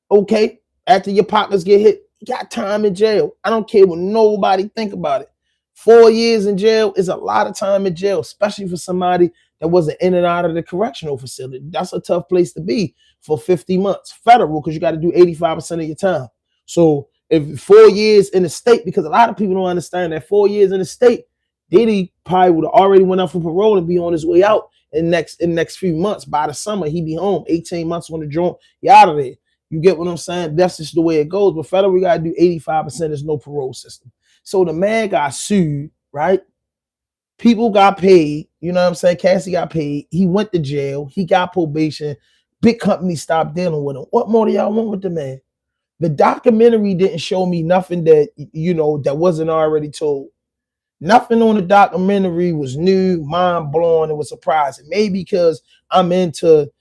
Okay, after your pockets get hit, you got time in jail. I don't care what nobody think about it. 4 years in jail is a lot of time in jail, especially for somebody that wasn't in and out of the correctional facility. That's a tough place to be for 50 months. Federal, because you got to do 85% of your time. So if 4 years in the state, because a lot of people don't understand that 4 years in the state, Diddy probably would have already went up for parole and be on his way out in next few months. By the summer, he be home. 18 months on the joint, he out of there. You get what I'm saying? That's just the way it goes. But federal, we got to do 85%. There's no parole system. So the man got sued, right? People got paid. You know what I'm saying? Cassie got paid. He went to jail. He got probation. Big companies stopped dealing with him. What more do y'all want with the man? The documentary didn't show me nothing that, you know, that wasn't already told. Nothing on the documentary was new, mind-blowing. It was surprising. Maybe because I'm into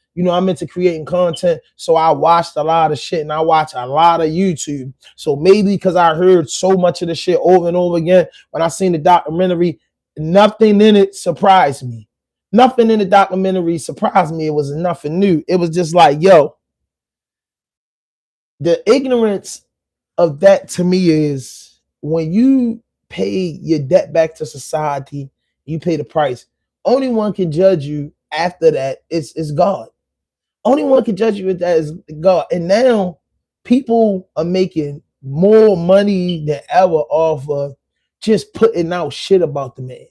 creating content. So I watched a lot of shit and I watch a lot of YouTube. So maybe because I heard so much of the shit over and over again, when I seen the documentary, nothing in it surprised me. Nothing in the documentary surprised me. It was nothing new. It was just like, yo, the ignorance of that to me is when you pay your debt back to society, you pay the price. Only one can judge you after that is God. Only one can judge you with that is God. And now people are making more money than ever off of just putting out shit about the man.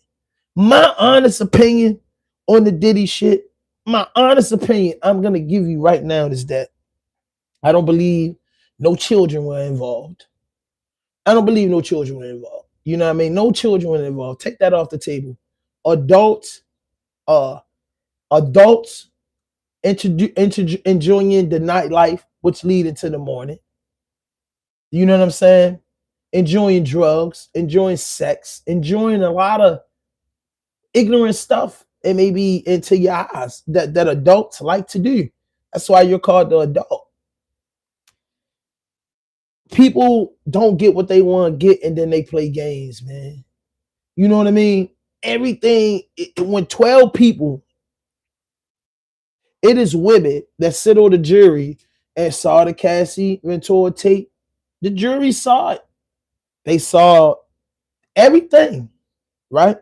My honest opinion on the Diddy shit, my honest opinion I'm going to give you right now is that I don't believe no children were involved. I don't believe no children were involved. You know what I mean? No children were involved. Take that off the table. Adults enjoying the nightlife, which lead into the morning. You know what I'm saying? Enjoying drugs, enjoying sex, enjoying a lot of ignorant stuff. It may be into your eyes that adults like to do. That's why you're called the adult. People don't get what they want to get and then they play games, man. You know what I mean? Everything, when 12 people, it is women that sit on the jury and saw the Cassie Ventura tape. The jury saw it. They saw everything, right?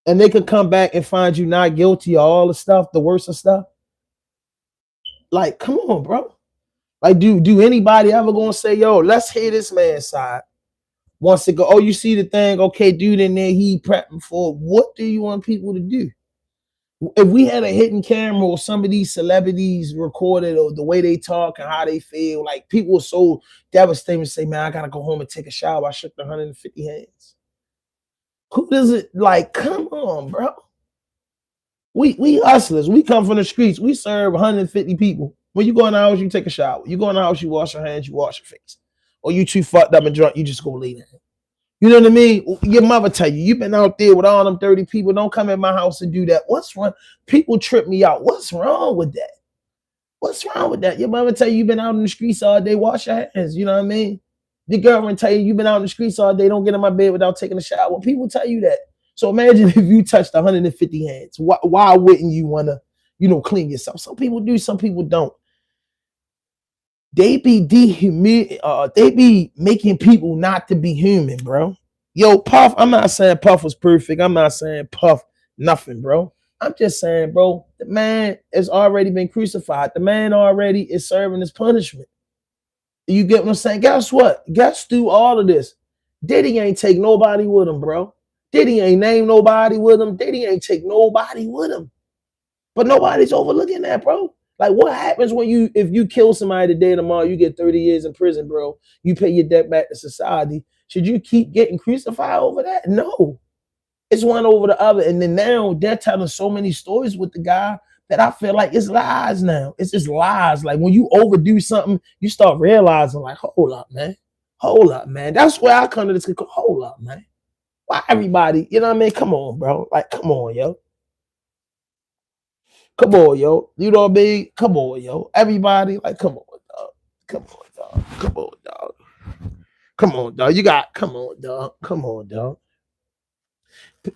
And they could come back and find you not guilty of all the stuff, the worst of stuff. Like, come on, bro. Like, do anybody ever gonna say, yo, let's hear this man's side? Once it go, oh, you see the thing, okay, dude in there, he prepping for it. What do you want people to do? If we had a hidden camera or some of these celebrities recorded or the way they talk and how they feel, like people are so devastated and say, man, I gotta go home and take a shower. I shook the 150 hands. Who does it? Like, come on, bro. We hustlers. We come from the streets. We serve 150 people. When you go in the house, you take a shower. You go in the house, you wash your hands, you wash your face. Or you too fucked up and drunk, you just go lay down. You know what I mean? Your mother tell you, you've been out there with all them 30 people. Don't come in my house and do that. What's wrong? People trip me out. What's wrong with that? What's wrong with that? Your mother tell you you've been out in the streets all day. Wash your hands. You know what I mean? Your girlfriend tell you you've been out in the streets all day. Don't get in my bed without taking a shower. Well, people tell you that. So imagine if you touched 150 hands. Why wouldn't you want to, clean yourself? Some people do. Some people don't. They be making people not to be human, bro. Yo, Puff, I'm not saying Puff was perfect. I'm not saying Puff nothing, bro. I'm just saying, bro, the man has already been crucified. The man already is serving his punishment. You get what I'm saying? Guess what? Guess through all of this, Diddy ain't take nobody with him, bro. Diddy ain't name nobody with him. Diddy ain't take nobody with him. But nobody's overlooking that, bro. Like, what happens if you kill somebody today, tomorrow, you get 30 years in prison, bro. You pay your debt back to society. Should you keep getting crucified over that? No. It's one over the other. And then now they're telling so many stories with the guy that I feel like it's lies now. It's just lies. Like when you overdo something, you start realizing, like, hold up, man. Hold up, man. That's where I come to this. Hold up, man. Why everybody, you know what I mean? Come on, bro. Like, come on, yo. Come on, yo. You know what I mean? Come on, yo. Everybody, like, come on, dog. Come on, dog. Come on, dog. Come on, dog. Come on, dog. Come on, dog.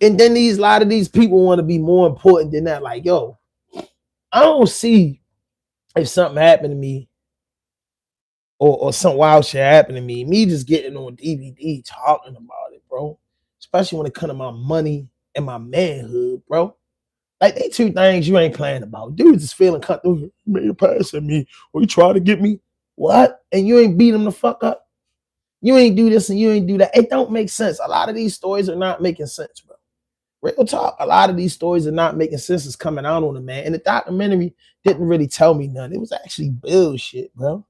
And then a lot of these people want to be more important than that. Like, yo, I don't see if something happened to me or some wild shit happened to me. Me just getting on DVD talking about it, bro. Especially when it comes to my money and my manhood, bro. Like, they two things you ain't playing about. Dudes is feeling comfortable. You made a pass at me, or you try to get me. What? And you ain't beat him the fuck up. You ain't do this and you ain't do that. It don't make sense. A lot of these stories are not making sense, bro. Real talk. A lot of these stories are not making sense. It's coming out on the man. And the documentary didn't really tell me none. It was actually bullshit, bro.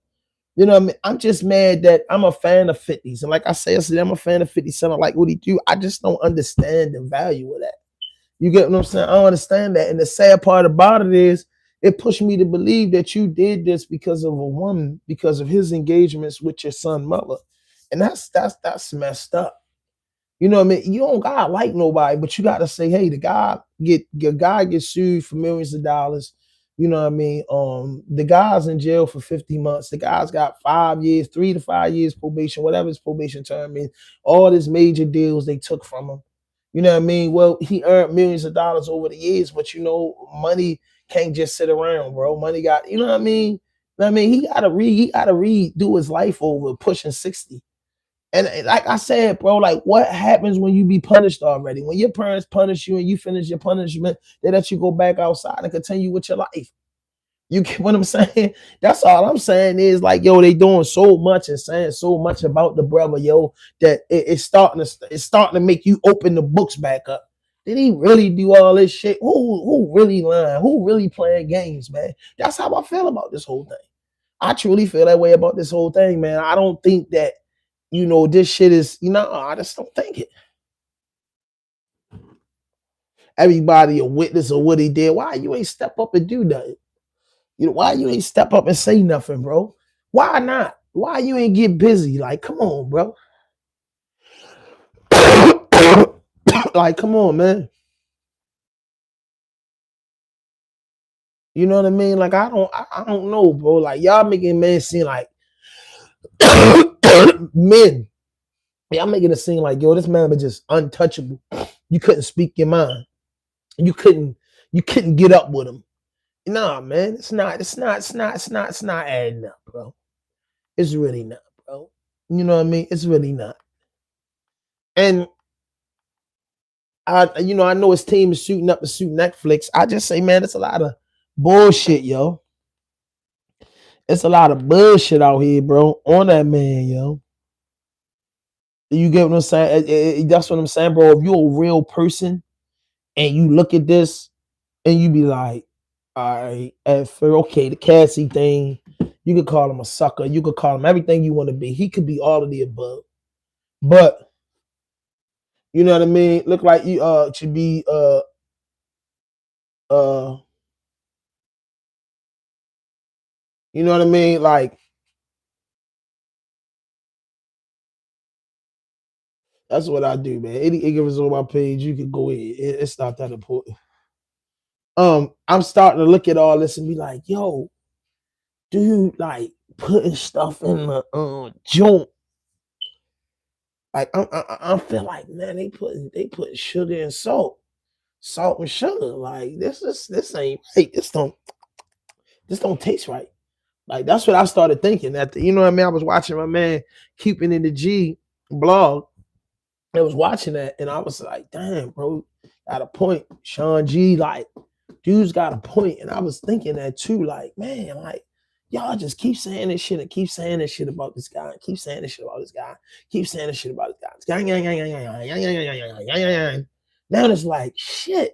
You know what I mean? I'm just mad that I'm a fan of 50s. And like I said, I'm a fan of 50 Cent. I like what he do. I just don't understand the value of that. You get what I'm saying? I don't understand that. And the sad part about it is it pushed me to believe that you did this because of a woman, because of his engagements with your son's mother. And that's messed up. You know what I mean? You don't gotta like nobody, but you gotta say, hey, the guy gets sued for millions of dollars. You know what I mean? The guy's in jail for 50 months. The guy's got 5 years, 3 to 5 years probation, whatever his probation term is. All his major deals they took from him. You know what I mean? Well, he earned millions of dollars over the years, but money can't just sit around, bro. Money got, you know what I mean? You know what I mean? He gotta redo his life over pushing 60. And like I said, bro, like what happens when you be punished already? When your parents punish you and you finish your punishment, they let you go back outside and continue with your life. You get what I'm saying? That's all I'm saying is like, yo, they doing so much and saying so much about the brother, yo, that it's starting to make you open the books back up. Did he really do all this shit? Who really lying? Who really playing games, man? That's how I feel about this whole thing. I truly feel that way about this whole thing, man. I don't think that, this shit is, I just don't think it. Everybody a witness of what he did. Why you ain't step up and do nothing? Why you ain't step up and say nothing, bro? Why not? Why you ain't get busy? Like, come on, bro. Like, come on, man. You know what I mean? Like, I don't know, bro. Like, y'all making men seem like men. Y'all making it seem like, yo, this man was just untouchable. You couldn't speak your mind. You couldn't get up with him. Nah, man, it's not adding up, bro. It's really not, bro. You know what I mean? It's really not. And I know his team is shooting up to suit Netflix. I just say, man, it's a lot of bullshit, yo. It's a lot of bullshit out here, bro, on that man, yo. You get what I'm saying? That's what I'm saying, bro. If you're a real person and you look at this and you be like, all right, okay, the Cassie thing, you could call him a sucker. You could call him everything you want to be. He could be all of the above. But, you know what I mean? Look like you should be you know what I mean? Like That's what I do, man. Any ignorance on my page, you can go in. It's not that important. I'm starting to look at all this and be like, yo, dude, like putting stuff in the joint. Like I feel like, man, they put sugar and salt and sugar. Like this ain't right. This don't taste right. Like that's what I started thinking. You know what I mean? I was watching my man Keeping in the G blog. I was watching that and I was like, damn, bro, got a point. Sean G, like, dude's got a point. And I was thinking that too, like, man, like, y'all just keep saying this shit and keep saying this shit about this guy. Keep saying this shit about this guy. Keep saying this shit about this guy. Now it's like, shit.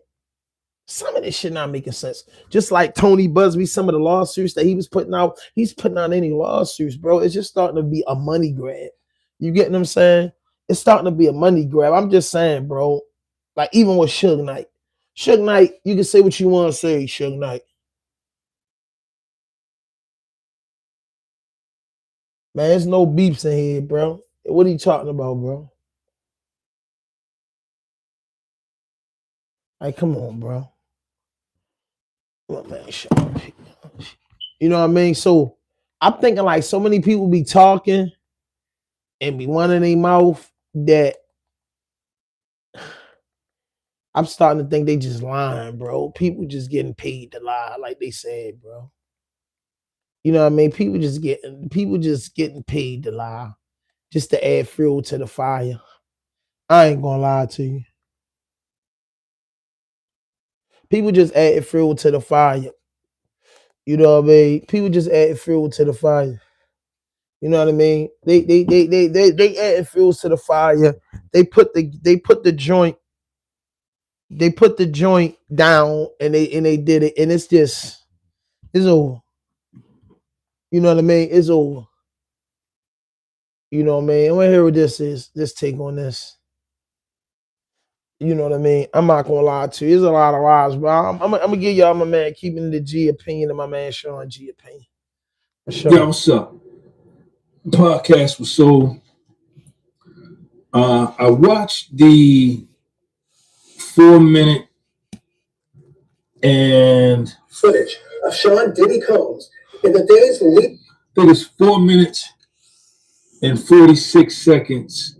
Some of this shit not making sense. Just like Tony Busby, some of the lawsuits that he was putting out, he's putting out any lawsuits, bro. It's just starting to be a money grab. You get what I'm saying? It's starting to be a money grab. I'm just saying, bro. Like even with Suge Knight. Suge Knight, you can say what you want to say, Suge Knight. Man, there's no beeps in here, bro. What are you talking about, bro? Like, come on, bro. Well, man, shut up. You know what I mean? So I'm thinking like so many people be talking and be running their mouth that I'm starting to think they just lying, bro. People just getting paid to lie, like they said, bro. You know what I mean? People just getting paid to lie, just to add fuel to the fire. I ain't gonna lie to you. People just add fuel to the fire. You know what I mean? People just add fuel to the fire. You know what I mean? They add fuel to the fire. They put the joint down and they did it, and it's over. You know what I mean? It's over. You know what I mean? I want to hear what this is. This take on this. You know what I mean? I'm not gonna lie to you. There's a lot of lies, but I'm gonna give y'all my man Keeping the G opinion and my man Sean G opinion. Sure. Yo, what's up? Podcast was so. I watched the 4-minute and Footage of Sean Diddy Combs in the days leading. I think it's 4 minutes and 46 seconds.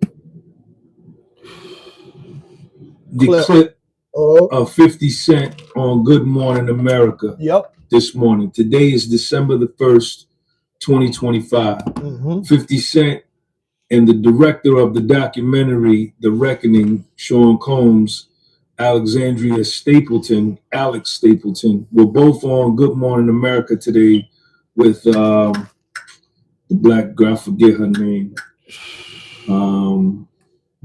The clip of 50 Cent on Good Morning America. Yep. This morning. Today is December the 1st, 2025. 50 Cent and the director of the documentary, The Reckoning, Sean Combs, Alex Stapleton, were both on Good Morning America today with the black girl, I forget her name.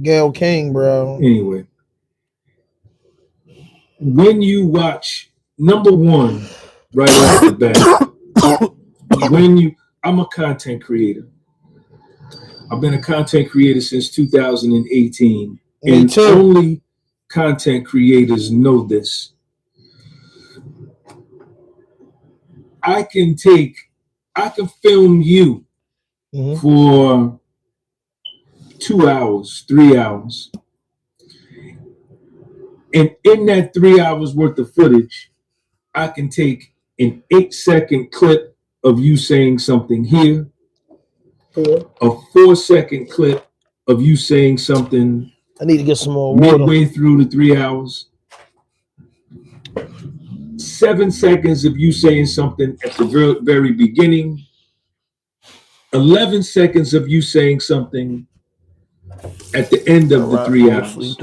Gail King, bro. Anyway, when you watch, number one, right off the bat, I'm a content creator. I've been a content creator since 2018. Me and too. Only content creators know this. I can film you for 2 hours, 3 hours. And in that 3 hours worth of footage, I can take an 8-second clip of you saying something here, a 4-second clip of you saying something. I need to get some more water. Midway through the 3 hours. 7 seconds of you saying something at the very beginning. 11 seconds of you saying something at the end of the 3 hours.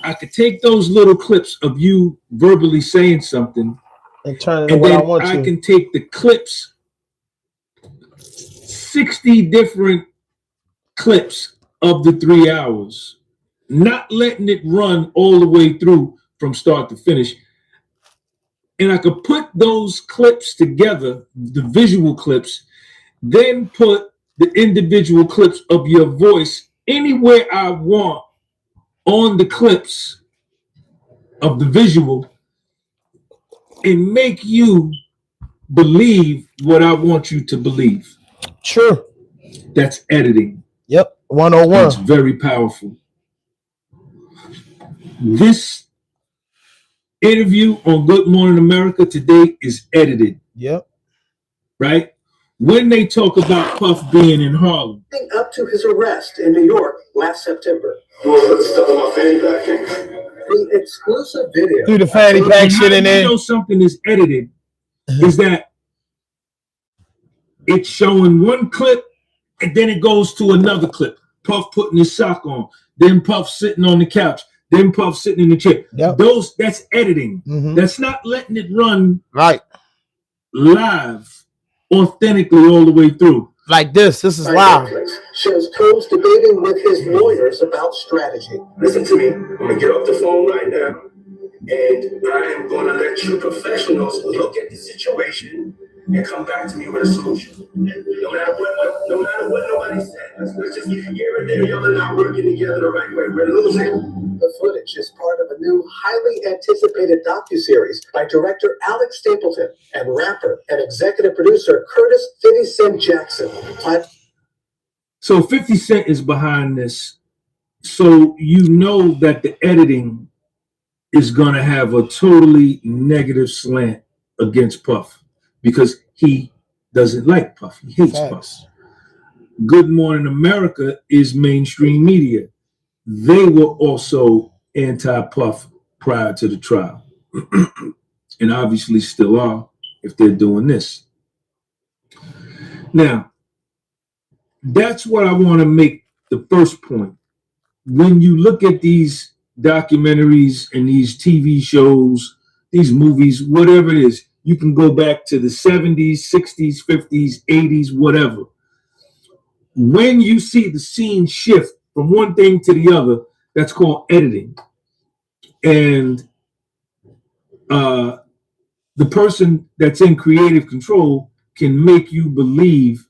I could take those little clips of you verbally saying something and turn it into what I want to. I can take the clips, 60 different clips of the 3 hours, not letting it run all the way through from start to finish. And I could put those clips together, the visual clips, then put the individual clips of your voice anywhere I want on the clips of the visual and make you believe what I want you to believe. Sure. That's editing. Yep. 101. It's very powerful. This interview on Good Morning America today is edited. Yep. Right? When they talk about Puff being in Harlem. Up to his arrest in New York last September. The exclusive video. Do the fanny pack shit in there. You know something is edited is that it's showing one clip and then it goes to another clip. Puff putting his sock on, then Puff sitting on the couch, then Puff sitting in the chair. Yep. That's editing. That's not letting it run right live, authentically all the way through. Like this is live. Shows Combs debating with his lawyers about strategy. Listen to me. I'm gonna get off the phone right now, and I am gonna let you professionals look at the situation and come back to me with a solution. No matter what nobody said. Let's just here and there, y'all are not working together the right way. We're losing. The footage is part of a new, highly anticipated docuseries by director Alex Stapleton and rapper and executive producer Curtis 50 Cent Jackson. So 50 Cent is behind this. So you know that the editing is going to have a totally negative slant against Puff because he doesn't like Puff. He hates Puff. Good Morning America is mainstream media. They were also anti-Puff prior to the trial. And obviously still are if they're doing this. Now, that's what I want to make the first point. When you look at these documentaries and these TV shows, these movies, whatever it is, you can go back to the 70s, 60s, 50s, 80s, whatever. When you see the scene shift from one thing to the other, that's called editing. And the person that's in creative control can make you believe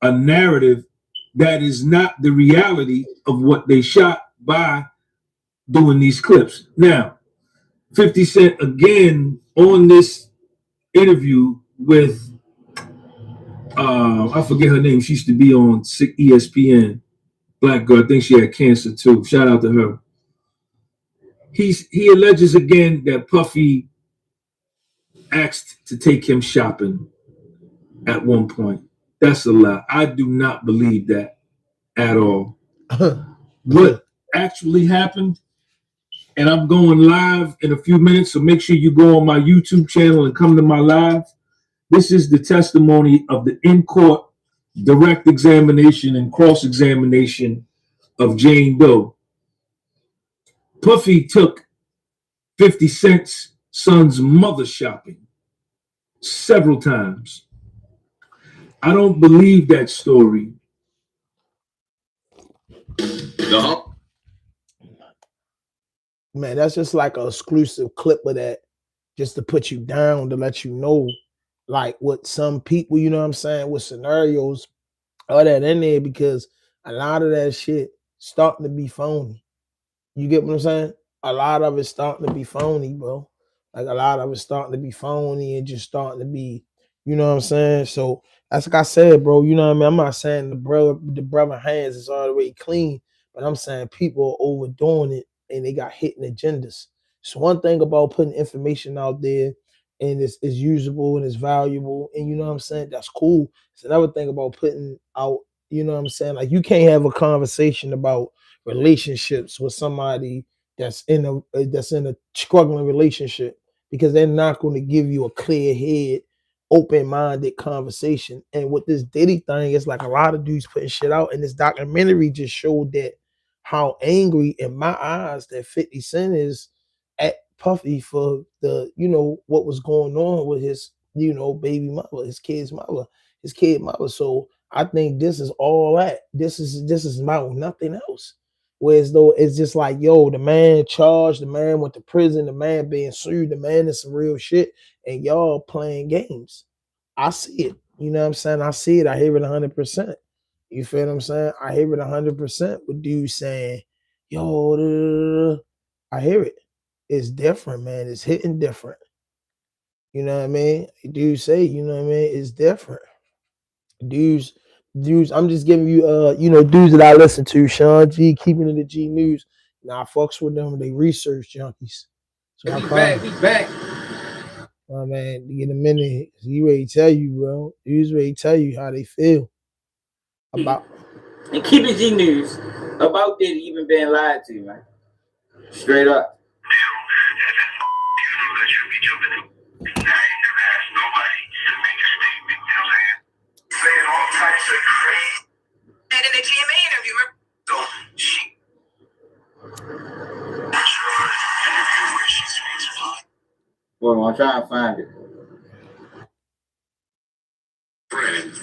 a narrative that is not the reality of what they shot by doing these clips. Now, 50 Cent again on this interview with I forget her name. She used to be on ESPN. Black girl. I think she had cancer too. Shout out to her. He alleges again that Puffy asked to take him shopping at one point. That's a lie. I do not believe that at all. What actually happened, and I'm going live in a few minutes, so make sure you go on my YouTube channel and come to my live. This is the testimony of the in-court direct examination and cross-examination of Jane Doe. Puffy took 50 Cent's son's mother shopping several times. I don't believe that story. No. Man, that's just like an exclusive clip of that, just to put you down, to let you know, like what some people, you know what I'm saying, with scenarios, all that in there, because a lot of that shit starting to be phony. You get what I'm saying? A lot of it's starting to be phony, bro. Like a lot of it's starting to be phony and just starting to be, you know what I'm saying? So that's like I said, bro, you know what I mean? I'm not saying the brother hands is all the way clean, but I'm saying people are overdoing it and they got hidden agendas. So one thing about putting information out there and it's usable and it's valuable, and you know what I'm saying, that's cool. It's another thing about putting out, you know what I'm saying, like you can't have a conversation about relationships with somebody that's in a struggling relationship, because they're not going to give you a clear head, open-minded conversation. And with this Diddy thing, it's like a lot of dudes putting shit out, and this documentary just showed that how angry in my eyes that 50 Cent is at Puffy for the, you know, what was going on with his, you know, baby mother, his kid mother. So I think this is all that. This is about nothing else. Whereas though it's just like, yo, the man charged, the man went to prison, the man being sued, the man is some real shit, and y'all playing games. I see it. You know what I'm saying? I see it. I hear it 100%. You feel what I'm saying? I hear it 100% with dudes saying, yo, I hear it. It's different, man. It's hitting different. You know what I mean? Dudes say, you know what I mean? It's different. Dudes dudes. I'm just giving you dudes that I listen to. Sean G, keeping it the G News. Now I fucks with them. They research junkies. So I call We back. my man to get a minute. He ready to tell you, bro. He's ready to tell you how they feel about. And keep it G News about Diddy even being lied to, man. Straight up. And in the GMA interview, so she. Well, I'm trying to find it.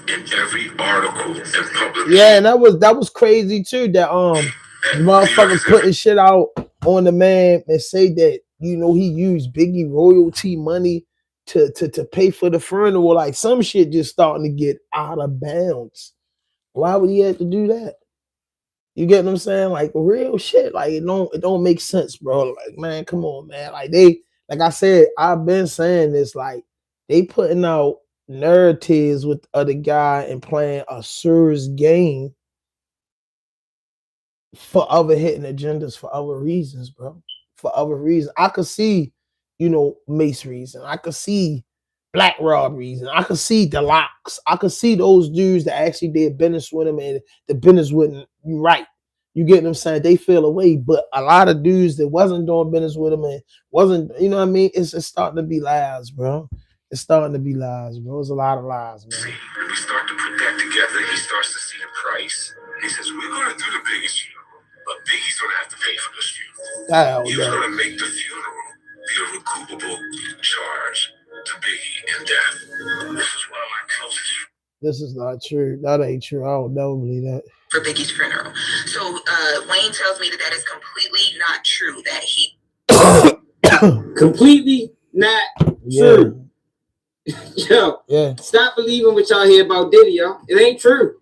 In every article in public. Yeah, and that was crazy too. That the motherfucker putting shit out on the man and say that he used Biggie royalty money to pay for the funeral. Like some shit just starting to get out of bounds. Why would he have to do that? You get what I'm saying? Like real shit. Like it don't make sense, bro. Like, man, come on, man. Like I said, I've been saying this, like they putting out narratives with the other guy and playing a serious game for other hidden agendas, for other reasons, bro. For other reasons. I could see, Mace reason. I could see Black Rod reason. I could see the Locks. I could see those dudes that actually did business with him and the business wouldn't. You right. You get what I'm saying? They feel away. But a lot of dudes that wasn't doing business with him and wasn't, you know what I mean? It's starting to be lies, bro. It's starting to be lies, bro. It's a lot of lies, man. See, when we start to put that together, he starts to see the price. He says, we're going to do the biggest funeral, but Biggie's going to have to pay for this funeral. He was going to make the funeral be a recoupable charge to Biggie in death. This is one of my closest friends. This is not true. That ain't true. I don't never believe that. For Biggie's funeral. So Wayne tells me that is completely not true. That he completely not true. Yo, stop believing what y'all hear about Diddy, yo. It ain't true.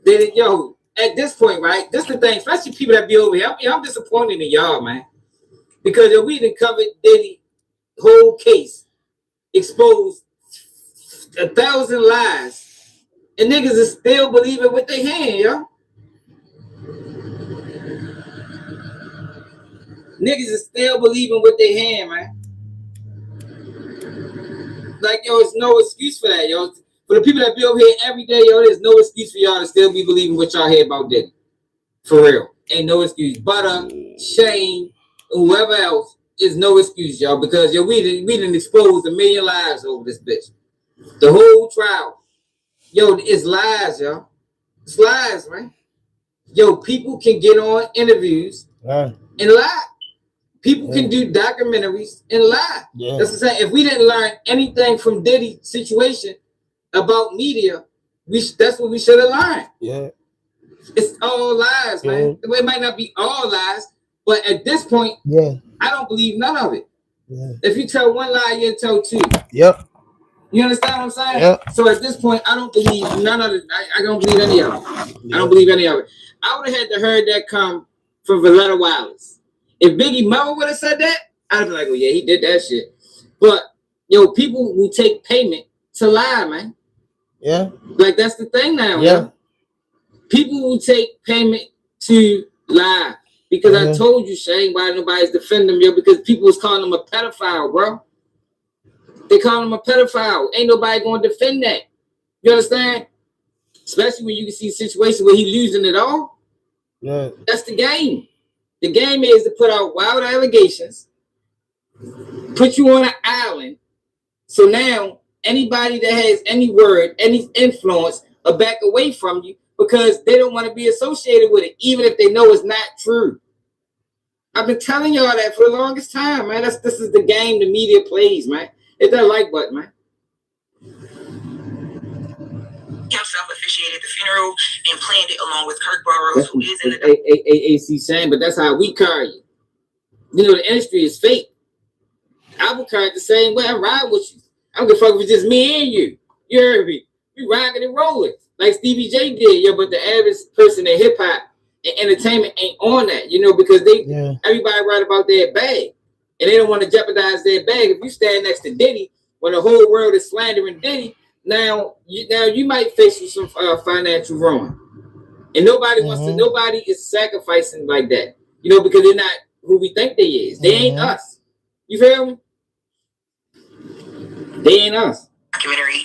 Diddy, yo, at this point, right? This is the thing, especially people that be over here. I'm disappointed in y'all, man. Because yo, we done covered Diddy whole case, exposed 1,000 lies. And niggas is still believing with their hand, yo. Niggas is still believing with their hand, man. Like, yo, it's no excuse for that, yo. For the people that be over here every day, yo, there's no excuse for y'all to still be believing what y'all hear about Diddy. For real. Ain't no excuse. Butter, Shane, whoever else is no excuse, y'all. Because, yo, we done exposed 1 million lies over this bitch. The whole trial. Yo, it's lies, yo. It's lies, man. Yo, people can get on interviews and lie. People can do documentaries and lie. That's what I'm saying. If we didn't learn anything from Diddy's situation about media, that's what we should have learned. Yeah. It's all lies, man. It might not be all lies, but at this point, I don't believe none of it. Yeah. If you tell one lie, you tell two. Yep. You understand what I'm saying? Yep. So at this point, I don't believe none of it. I don't believe any of it. I don't believe any of it. I would have had to heard that come from Valletta Wallace. If Biggie Mama would have said that, I'd have been like, well, yeah, he did that shit. But, yo, people will take payment to lie, man. Yeah. Like, that's the thing now. Yeah. Man. People will take payment to lie. Because I told you, Shane, why nobody's defending him, yo, because people was calling him a pedophile, bro. They call him a pedophile. Ain't nobody going to defend that. You understand? Especially when you can see situations where he's losing it all. Yeah. That's the game. The game is to put out wild allegations, put you on an island. So now anybody that has any word, any influence, will back away from you because they don't want to be associated with it, even if they know it's not true. I've been telling y'all that for the longest time, man. This is the game the media plays, man. Hit that like button, man. himself officiated the funeral and planned it along with Kirk Burroughs, who is in the AC saying, but that's how we carry it. You know, the industry is fake. I would carry it the same way. I ride with you. I don't give a fuck if it's just me and you. You heard me? We rocking and rolling like Stevie J did, but the average person in hip hop and entertainment ain't on that, because everybody write about their bag. And they don't want to jeopardize their bag. If you stand next to Diddy when the whole world is slandering Diddy, Now you might face some financial ruin, and nobody wants to. Nobody is sacrificing like that, because they're not who we think they is. They ain't us. You feel me? They ain't us. Documentary,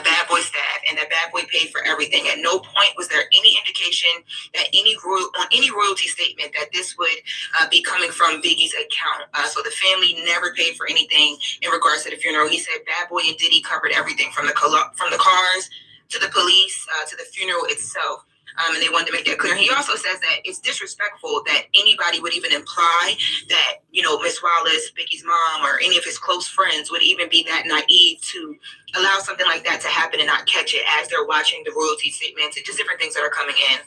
Bad Boy staff, and that Bad Boy paid for everything. At no point was there any indication that on any royalty statement that this would be coming from Biggie's account. So the family never paid for anything in regards to the funeral. He said Bad Boy and Diddy covered everything from the cars to the police to the funeral itself. And they wanted to make that clear. He also says that it's disrespectful that anybody would even imply that, Miss Wallace, Biggie's mom, or any of his close friends would even be that naive to allow something like that to happen and not catch it as they're watching the royalty statements and just different things that are coming in.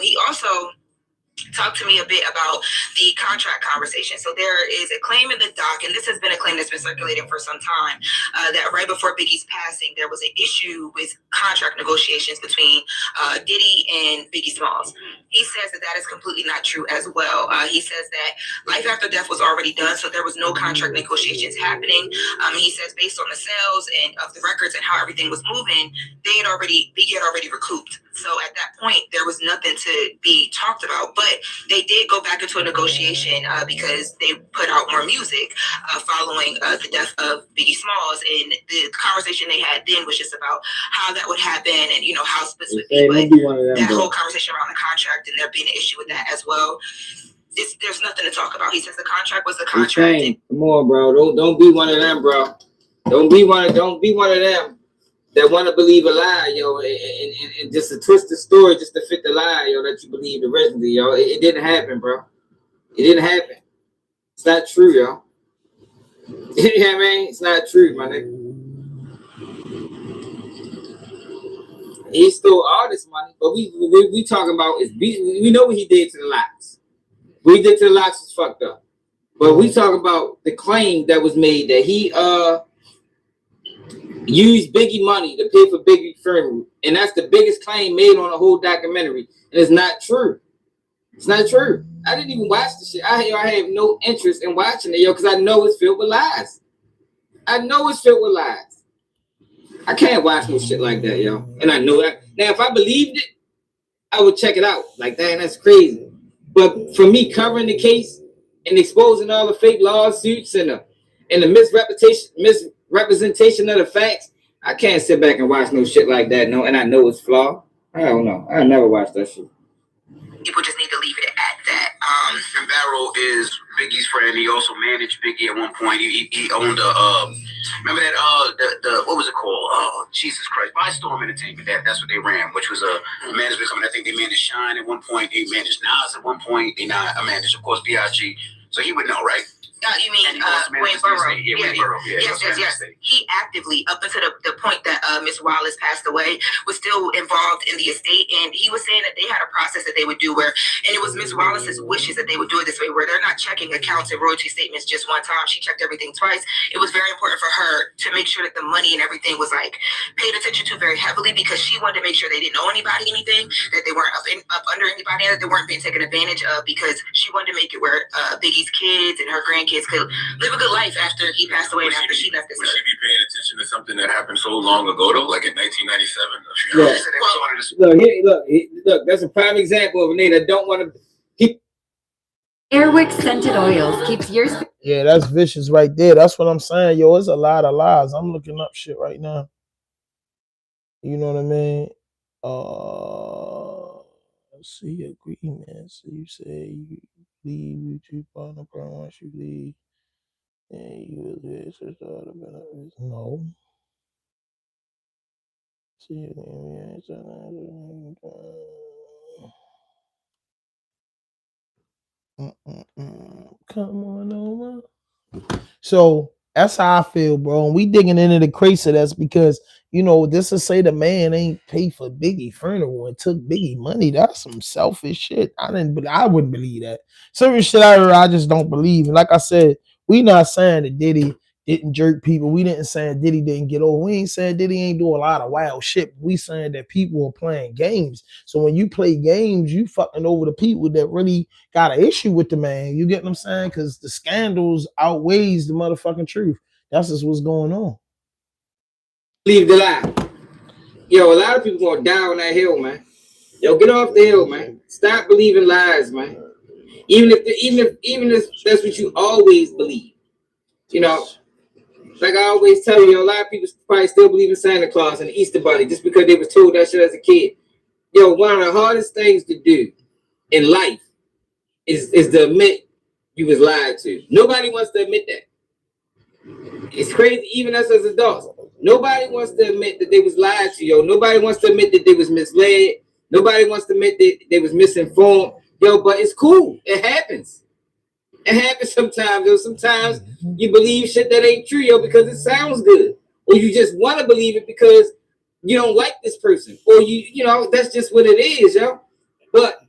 He also talked to me a bit about the contract conversation. So there is a claim in the doc, and this has been a claim that's been circulating for some time, that right before Biggie's passing, there was an issue with contract negotiations between Diddy and Biggie Smalls. He says that is completely not true as well. He says that life after death was already done, so there was no contract negotiations happening. He says based on the sales and of the records and how everything was moving, Biggie had already recouped. So at that point, there was nothing to be talked about. But they did go back into a negotiation because they put out more music following the death of Biggie Smalls. And the conversation they had then was just about how that would happen and, how splits would be. But that whole conversation around the contract and there being an issue with that as well, there's nothing to talk about. He says the contract was the contract. Come on, bro. Don't be one of them, bro. Don't be one of them that want to believe a lie, and just to twist the story just to fit the lie, that you believed originally, It didn't happen, bro. It didn't happen. It's not true, yo. You know what I mean? It's not true, my nigga. He stole all this money, but we talking about is we know what he did to the locks. What he did to the locks was fucked up. But we talk about the claim that was made that he used Biggie money to pay for Biggie funeral, and that's the biggest claim made on the whole documentary, and it's not true. It's not true. I didn't even watch the shit. I have no interest in watching it, because I know it's filled with lies. I can't watch no shit like that, and I know that. Now, if I believed it, I would check it out. Like, dang, that's crazy. But for me covering the case and exposing all the fake lawsuits and the misrepresentation of the facts, I can't sit back and watch no shit like that. No, and I know it's flawed. I don't know. I never watched that shit. People just need to leave it at that. And Barrow is Biggie's friend. He also managed Biggie at one point. He owned remember that the what was it called? Oh, Jesus Christ! By Storm Entertainment. That's what they ran, which was a management company. I think they managed Shine at one point. They managed Nas at one point. They managed, of course, PDIDDY. So he would know, right? You mean Wayne Burrow? Yes. He actively, up until the point that Miss Wallace passed away, was still involved in the estate, and he was saying that they had a process that they would do and it was Miss Wallace's wishes that they would do it this way, where they're not checking accounts and royalty statements just one time. She checked everything twice. It was very important for her to make sure that the money and everything was paid attention to very heavily, because she wanted to make sure they didn't owe anybody anything, that they weren't up under anybody, and that they weren't being taken advantage of, because she wanted to make it where Biggie's kids and her grandkids could live a good life after he passed away and after she left this earth. Would she be paying attention to something that happened so long ago, though, like in 1997? Look, that's a prime example of a nigga that don't want to. Airwick scented oils keeps yours. Yeah, that's vicious right there. That's what I'm saying, yo. It's a lot of lies. I'm looking up shit right now. You know what I mean? Let's see agreements. You say you leave, you two partner once you leave, and you will get the benefits. No. See, come on over. So that's how I feel, bro. And we digging into the crates of that's because, this to say the man ain't paid for Biggie funeral and took Biggie money. That's some selfish shit. I wouldn't believe that. Certain shit I heard, I just don't believe. And like I said, we not saying that Diddy didn't jerk people. We didn't say Diddy didn't get over. We ain't saying Diddy ain't do a lot of wild shit. We saying that people are playing games. So when you play games, you fucking over the people that really got an issue with the man. You get what I'm saying? Because the scandals outweighs the motherfucking truth. That's just what's going on. Leave the lie. Yo, a lot of people gonna die on that hill, man. Yo, get off the hill, man. Stop believing lies, man. Even if that's what you always believe. You know, like I always tell you, a lot of people probably still believe in Santa Claus and the Easter Bunny just because they was told that shit as a kid. Yo, one of the hardest things to do in life is to admit you was lied to. Nobody wants to admit that. It's crazy, even us as adults. Nobody wants to admit that they was lied to, yo. Nobody wants to admit that they was misled. Nobody wants to admit that they was misinformed. Yo, but it's cool. It happens. It happens sometimes, yo. Sometimes you believe shit that ain't true, yo, because it sounds good. Or you just want to believe it because you don't like this person. Or you know, that's just what it is, yo. But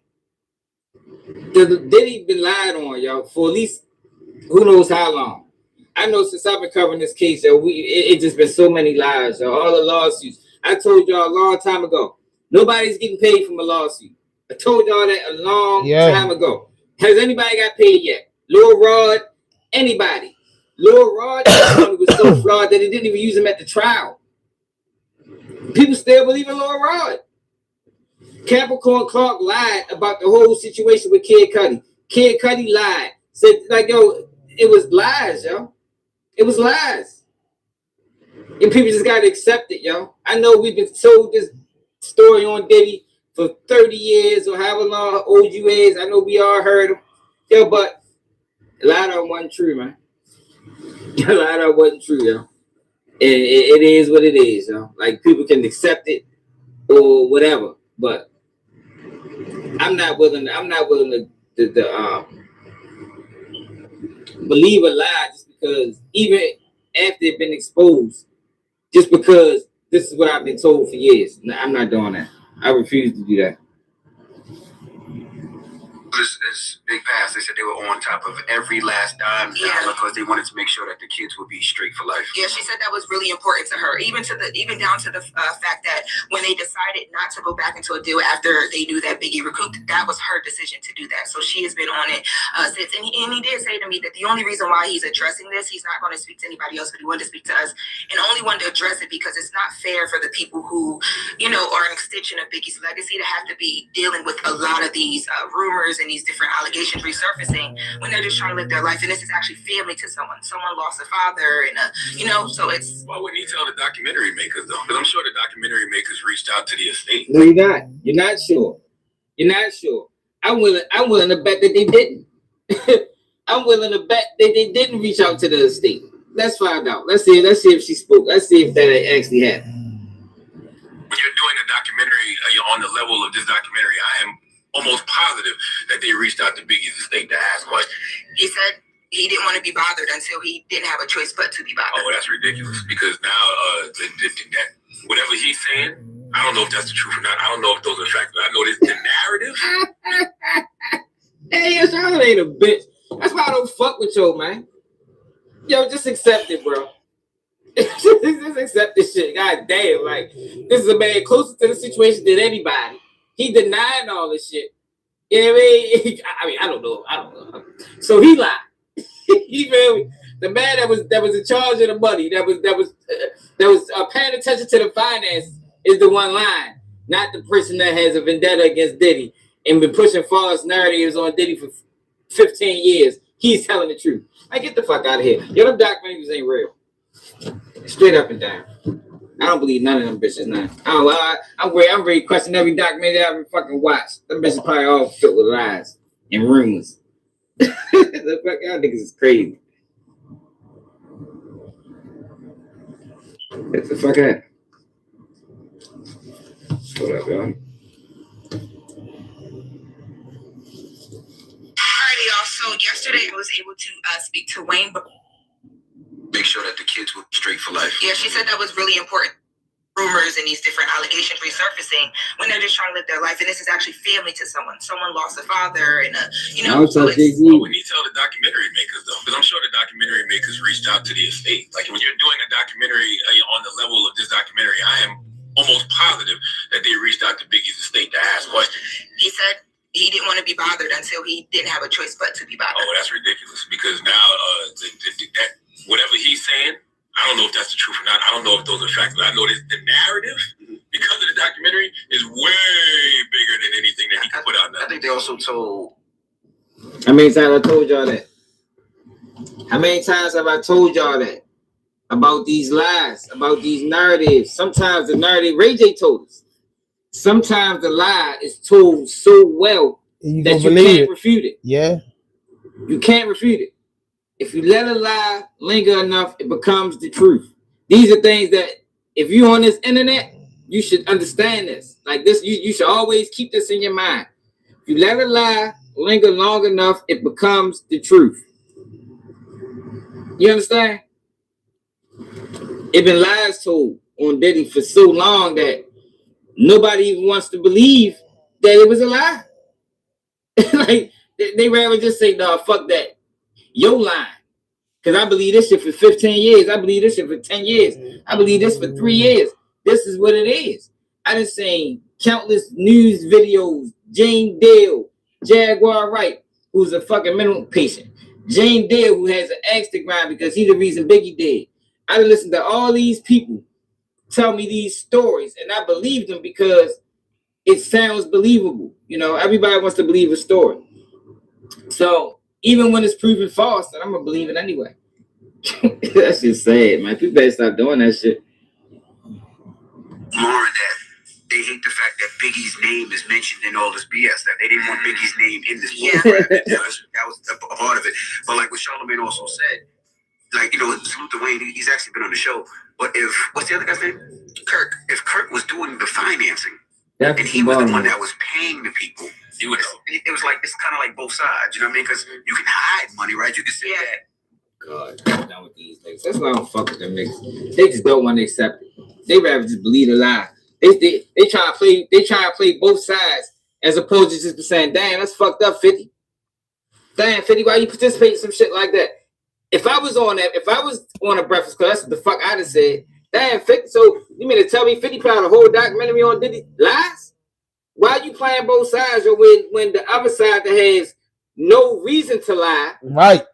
Diddy been lied on, yo, for at least who knows how long. I know since I've been covering this case, yo, it just been so many lies, yo. All the lawsuits. I told y'all a long time ago, nobody's getting paid from a lawsuit. I told y'all that a long time ago. Has anybody got paid yet? Lil Rod, anybody? Lil Rod was so flawed that they didn't even use him at the trial. People still believe in Lil Rod. Capricorn Clark lied about the whole situation with Kid Cudi. Kid Cudi lied. Said, like, yo, it was lies, yo. It was lies. And people just got to accept it, yo. I know we've been told this story on Diddy for 30 years or however long old you is. I know we all heard him. Yo, but a lot of them wasn't true, man. A lot of them wasn't true, yo. And it is what it is, yo. Like, people can accept it or whatever, but I'm not willing to believe a lie just because, even after it's been exposed, just because this is what I've been told for years. No, I'm not doing that. I refuse to do that. As Big Pass, they said they were on top of every last dime because they wanted to make sure that the kids would be straight for life. Yeah, she said that was really important to her, even down to the fact that when they decided not to go back into a deal after they knew that Biggie recouped, that was her decision to do that. So she has been on it since. And he did say to me that the only reason why he's addressing this, he's not going to speak to anybody else, but he wanted to speak to us, and only wanted to address it because it's not fair for the people who, you know, are an extension of Biggie's legacy to have to be dealing with a lot of these rumors and these different allegations resurfacing when they're just trying to live their life. And this is actually family to someone. Someone lost a father, and you know, so it's. Why wouldn't he tell the documentary makers though? Because I'm sure the documentary makers reached out to the estate. No, you're not. You're not sure. You're not sure. I'm willing to bet that they didn't. I'm willing to bet that they didn't reach out to the estate. Let's find out. Let's see if she spoke. Let's see if that actually happened. When you're doing a documentary on the level of this documentary, I am almost positive that they reached out to Biggie's estate to ask questions. He said he didn't want to be bothered until he didn't have a choice but to be bothered. Oh, that's ridiculous. Because now, whatever he's saying, I don't know if that's the truth or not. I don't know if those are facts. I know this the narrative. Hey, Charlotte ain't a bitch. That's why I don't fuck with you, man. Yo, just accept it, bro. Just accept this shit. God damn, like, this is a man closer to the situation than anybody. He denying all this shit. You know what I mean? I don't know. So he lied. You feel me? The man that was in charge of the money, that was paying attention to the finances, is the one lying, not the person that has a vendetta against Diddy and been pushing false narratives on Diddy for 15 years. He's telling the truth. Like, get the fuck out of here. Yo, them documentaries ain't real. Straight up and down. I don't believe none of them bitches now. I'm ready to question every documentary I ever fucking watched. Them bitches probably all filled with lies and rumors. The fuck, y'all niggas is crazy. Get the fuck out. Hold up, y'all. Alrighty, y'all. So yesterday I was able to speak to Wayne. Make sure that the kids were straight for life. Yeah, she said that was really important. Rumors and these different allegations resurfacing when they're just trying to live their life, and this is actually family to someone. Someone lost a father, and you know. So when you tell the documentary makers though, because I'm sure the documentary makers reached out to the estate. Like when you're doing a documentary on the level of this documentary, I am almost positive that they reached out to Biggie's estate to ask questions. He said he didn't want to be bothered until he didn't have a choice but to be bothered. Oh, that's ridiculous. Because now, that whatever he's saying, I don't know if that's the truth or not. I don't know if those are facts, but I know this the narrative because How many times I told y'all that? How many times have I told y'all that? About these lies, about these narratives. Sometimes the narrative, Ray J told us, sometimes the lie is told so well that you can't refute it. Yeah. You can't refute it. If you let a lie linger enough, it becomes the truth. These are things that if you're on this internet, you should understand this. Like this, you should always keep this in your mind. If you let a lie linger long enough, it becomes the truth. You understand? It been lies told on Diddy for so long that nobody even wants to believe that it was a lie. Like they rather just say, "No, fuck that. Your line." Because I believe this shit for 15 years. I believe this shit for 10 years. I believe this for 3 years. This is what it is. I done seen countless news videos. Jane Dale, Jaguar Wright, who's a fucking mental patient. Jane Dale, who has an axe to grind because he's the reason Biggie dead. I done listened to all these people tell me these stories, and I believe them because it sounds believable. You know, everybody wants to believe a story. So even when it's proven false, then I'm gonna believe it anyway. That shit's sad, man. People better stop doing that shit. More in that they hate the fact that Biggie's name is mentioned in all this BS. That they didn't want Biggie's name in this program. That was a part of it. But like what Charlamagne also said, like, you know, salute to Wayne, he's actually been on the show. But if, what's the other guy's name? Kirk. If Kirk was doing the financing, and he was the one that was paying the people, it was like, it's kind of like both sides, you know what I mean? Because you can hide money, right? You can say that. God, I'm done with these niggas. That's why I don't fuck with them niggas. They just don't want to accept it. They rather just believe a lie. They try to play both sides as opposed to just saying, damn, that's fucked up, 50. Damn, 50, why you participate in some shit like that? If I was on a Breakfast Club, that's what the fuck I'd have said. Damn, 50, so you mean to tell me 50 planned a whole documentary on Diddy lies? Why are you playing both sides when the other side that has no reason to lie? Right.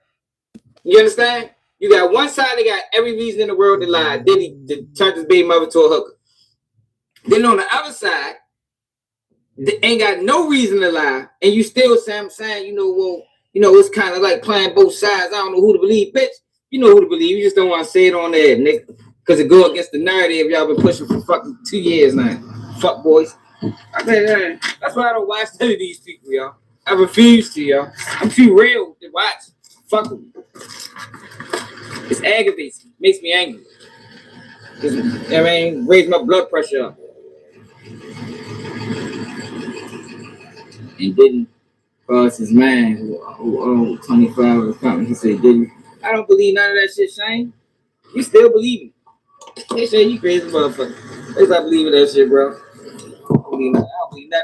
You understand? You got one side that got every reason in the world to lie. Diddy turned his baby mother to a hooker. Then on the other side, they ain't got no reason to lie, and you still saying, it's kind of like playing both sides. I don't know who to believe, bitch. You know who to believe. You just don't want to say it on there, nigga, because it go against the narrative y'all been pushing for fucking 2 years now. Fuck boys. I mean, that's why I don't watch none of these people, y'all. I refuse to, y'all. I'm too real to watch. Fuck them. It's aggravating. Makes me angry. Raise my blood pressure up. And didn't cross his mind who owned 25 of the company. He said, didn't. I don't believe none of that shit, Shane. You still believe it. They say you crazy motherfucker. They stop believing that shit, bro. I don't believe nothing.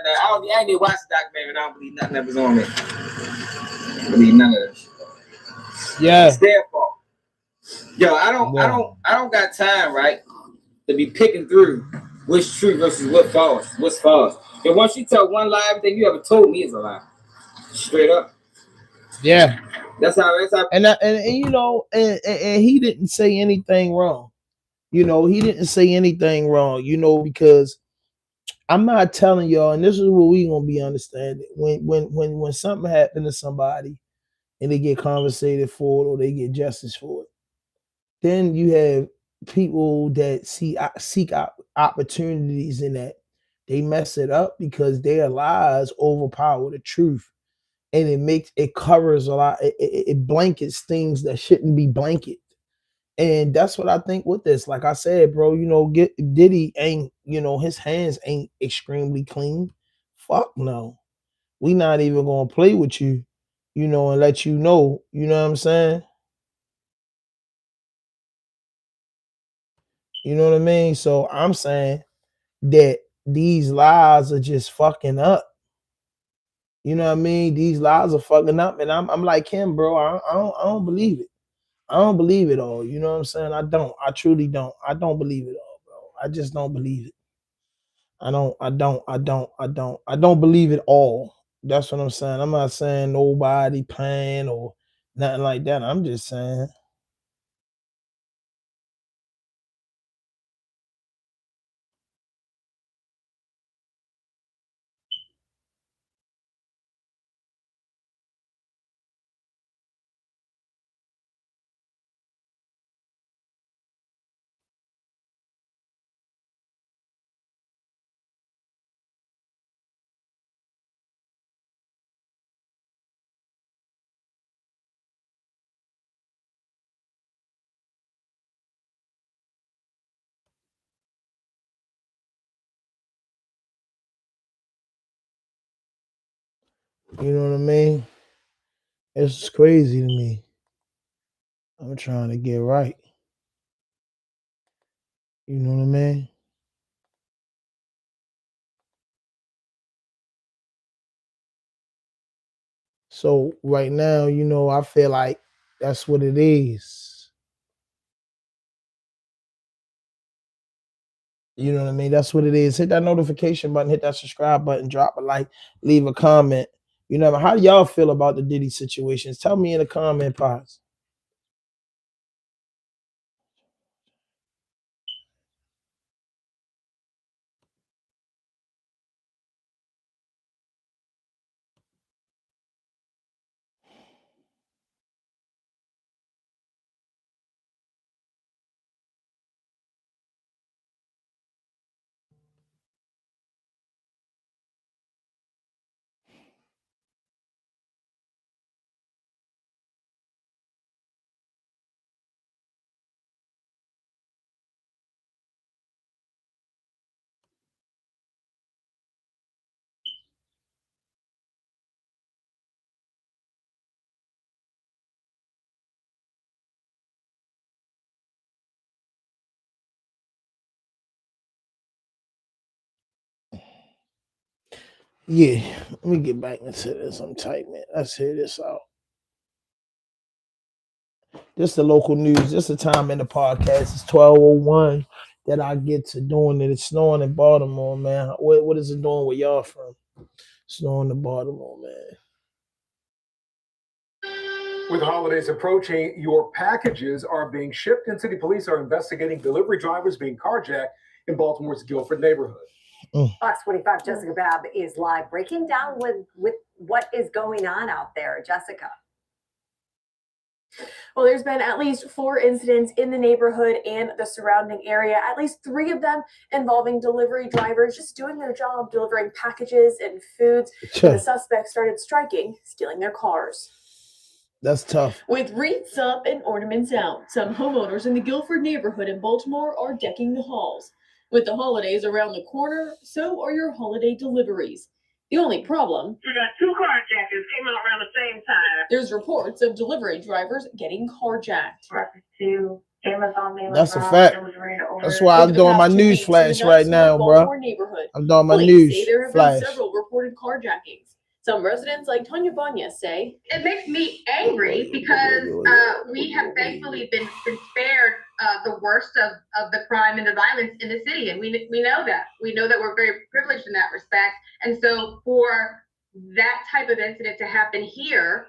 I ain't even watched the documentary, and I don't believe nothing that was on it. I don't believe none of that shit. Yeah. It's their fault. Yo, I don't got time, right, to be picking through what's true versus what's false. And once you tell one lie, everything you ever told me is a lie. Straight up. Yeah. That's how. And you know, and he didn't say anything wrong. You know, he didn't say anything wrong. You know, because I'm not telling y'all, and this is what we gonna be understanding. When something happened to somebody and they get compensated for it or they get justice for it, then you have people that seek out opportunities in that. They mess it up because their lies overpower the truth, and it covers a lot. It blankets things that shouldn't be blanket, and that's what I think with this. Like I said, bro, you know, Diddy ain't, you know, his hands ain't extremely clean. Fuck no, we not even gonna play with you, you know, and let you know. You know what I'm saying? You know what I mean? So I'm saying that these lies are just fucking up. You know what I mean? These lies are fucking up, and I'm like him, bro. I don't believe it. I don't believe it all. You know what I'm saying? I don't. I truly don't. I don't believe it all, bro. I just don't believe it. I don't believe it all. That's what I'm saying. I'm not saying nobody playing or nothing like that. I'm just saying You know what I mean? It's crazy to me. I'm trying to get right. You know what I mean? So right now, you know, I feel like that's what it is. You know what I mean? That's what it is. Hit that notification button, hit that subscribe button, drop a like, leave a comment. You know, how do y'all feel about the Diddy situations? Tell me in the comment box. Yeah, let me get back into this. I'm tight, man. Let's hear this out. This the local news. This the time in the podcast. It's 12:01 that I get to doing it. It's snowing in Baltimore, man. What is it doing where y'all from? Snowing in Baltimore, man. With the holidays approaching, your packages are being shipped, and city police are investigating delivery drivers being carjacked in Baltimore's Guilford neighborhood. Fox 45 Jessica Babb is live, breaking down with what is going on out there. Jessica. Well, there's been at least 4 incidents in the neighborhood and the surrounding area, at least 3 of them involving delivery drivers just doing their job, delivering packages and foods. And the suspects started striking, stealing their cars. That's tough. With wreaths up and ornaments out, some homeowners in the Guilford neighborhood in Baltimore are decking the halls. With the holidays around the corner, so are your holiday deliveries. The only problem, we got 2 carjackers came out around the same time. There's reports of delivery drivers getting carjacked. That's a fact. That's why I'm doing my news flash right now, bro. I'm doing my Police news say there have flash. been several reported carjackings. Some residents like Tanya Banya say, it makes me angry because we have thankfully been spared the worst of the crime and the violence in the city, and we know that. We know that we're very privileged in that respect, and so for that type of incident to happen here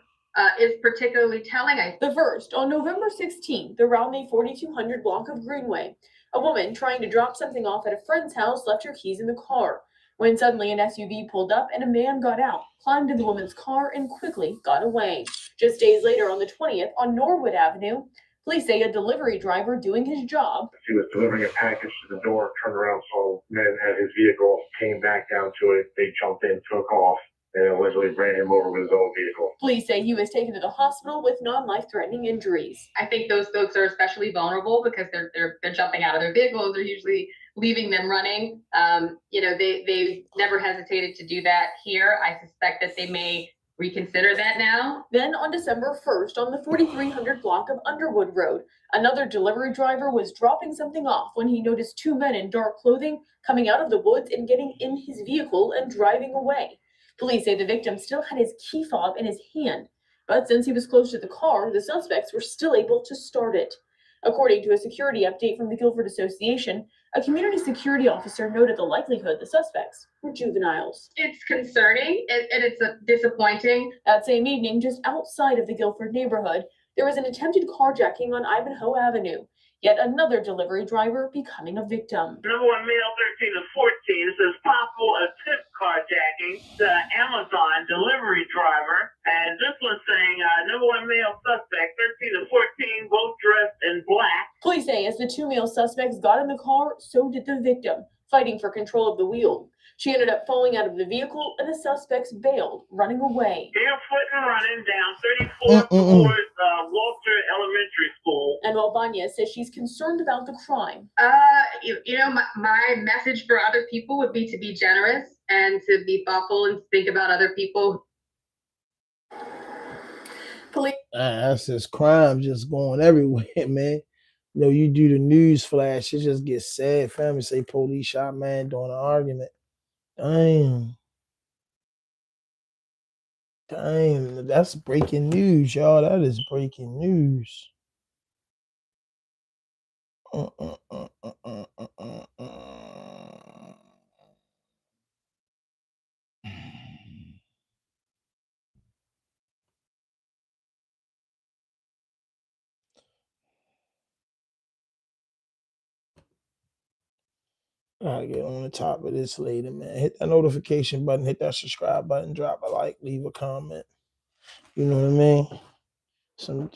is particularly telling. The first, on November 16th, around the 4200 block of Greenway, a woman trying to drop something off at a friend's house left her keys in the car. When suddenly an SUV pulled up and a man got out, climbed in the woman's car, and quickly got away. Just days later, on the 20th, on Norwood Avenue, police say a delivery driver doing his job. He was delivering a package to the door, turned around, saw a man had his vehicle, came back down to it. They jumped in, took off, and allegedly ran him over with his own vehicle. Police say he was taken to the hospital with non-life-threatening injuries. I think those folks are especially vulnerable because they're jumping out of their vehicles. They're usually leaving them running. They never hesitated to do that here. I suspect that they may reconsider that now. Then on December 1st, on the 4300 block of Underwood Road, another delivery driver was dropping something off when he noticed 2 men in dark clothing coming out of the woods and getting in his vehicle and driving away. Police say the victim still had his key fob in his hand, but since he was close to the car, the suspects were still able to start it. According to a security update from the Guilford Association, a community security officer noted the likelihood the suspects were juveniles. It's concerning and it's disappointing. That same evening, just outside of the Guilford neighborhood, there was an attempted carjacking on Ivanhoe Avenue. Yet another delivery driver becoming a victim. Number 1 male, 13 to 14. It says possible attempt carjacking. The Amazon delivery driver. And this one's saying number 1 male suspect, 13 to 14, both dressed in black. Police say as the 2 male suspects got in the car, so did the victim, fighting for control of the wheel. She ended up falling out of the vehicle and the suspects bailed, running away. Barefoot and running down 34th towards Walter Elementary School. And Albania says she's concerned about the crime. My message for other people would be to be generous and to be thoughtful and think about other people That's just crime just going everywhere, man. You know, you do the news flash, it just gets sad. Family say police shot man during an argument. Damn. Damn, that's breaking news, y'all. That is breaking news. Gotta get on the top of this later, man. Hit that notification button, hit that subscribe button, drop a like, leave a comment. You know what I mean? Some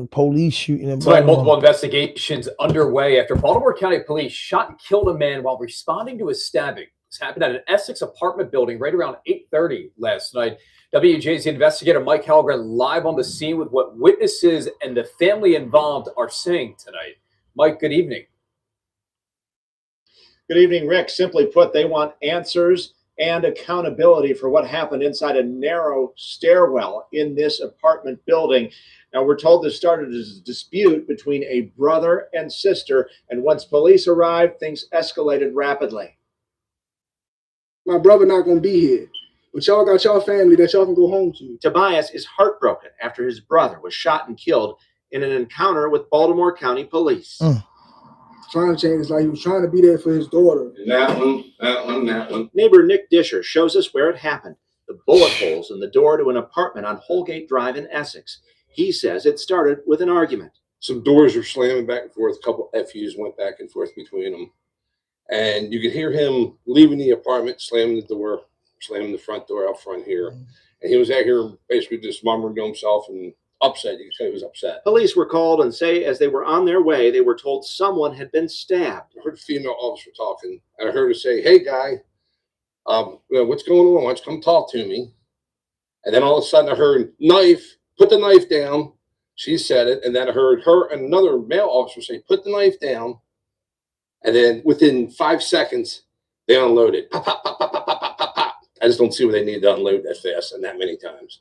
police shooting in Tonight, multiple Baltimore. investigations underway after Baltimore County Police shot and killed a man while responding to a stabbing. This happened at an Essex apartment building right around 8:30 last night. WJZ investigator Mike Halgren live on the scene with what witnesses and the family involved are saying tonight. Mike, good evening. Good evening, Rick. Simply put, they want answers and accountability for what happened inside a narrow stairwell in this apartment building. Now, we're told this started as a dispute between a brother and sister, and once police arrived, things escalated rapidly. My brother not going to be here, but y'all got y'all family that y'all can go home to. Tobias is heartbroken after his brother was shot and killed in an encounter with Baltimore County Police. Trying to change his life. He was trying to be there for his daughter. That one. Neighbor Nick Disher shows us where it happened. The bullet holes in the door to an apartment on Holgate Drive in Essex. He says it started with an argument. Some doors were slamming back and forth. A couple FUs went back and forth between them. And you could hear him leaving the apartment, slamming the door, slamming the front door out front here. And he was out here basically just murmuring to himself and upset. You could tell he was upset. Police were called and say as they were on their way, they were told someone had been stabbed. I heard a female officer talking, and I heard her say, "Hey, guy, what's going on? Why don't you come talk to me?" And then all of a sudden I heard, "Knife, put the knife down." She said it, and then I heard her and another male officer say, "Put the knife down." And then within 5 seconds, they unloaded. Pop, pop, pop, pop, pop, pop, pop, pop. I just don't see why they need to unload that fast and that many times.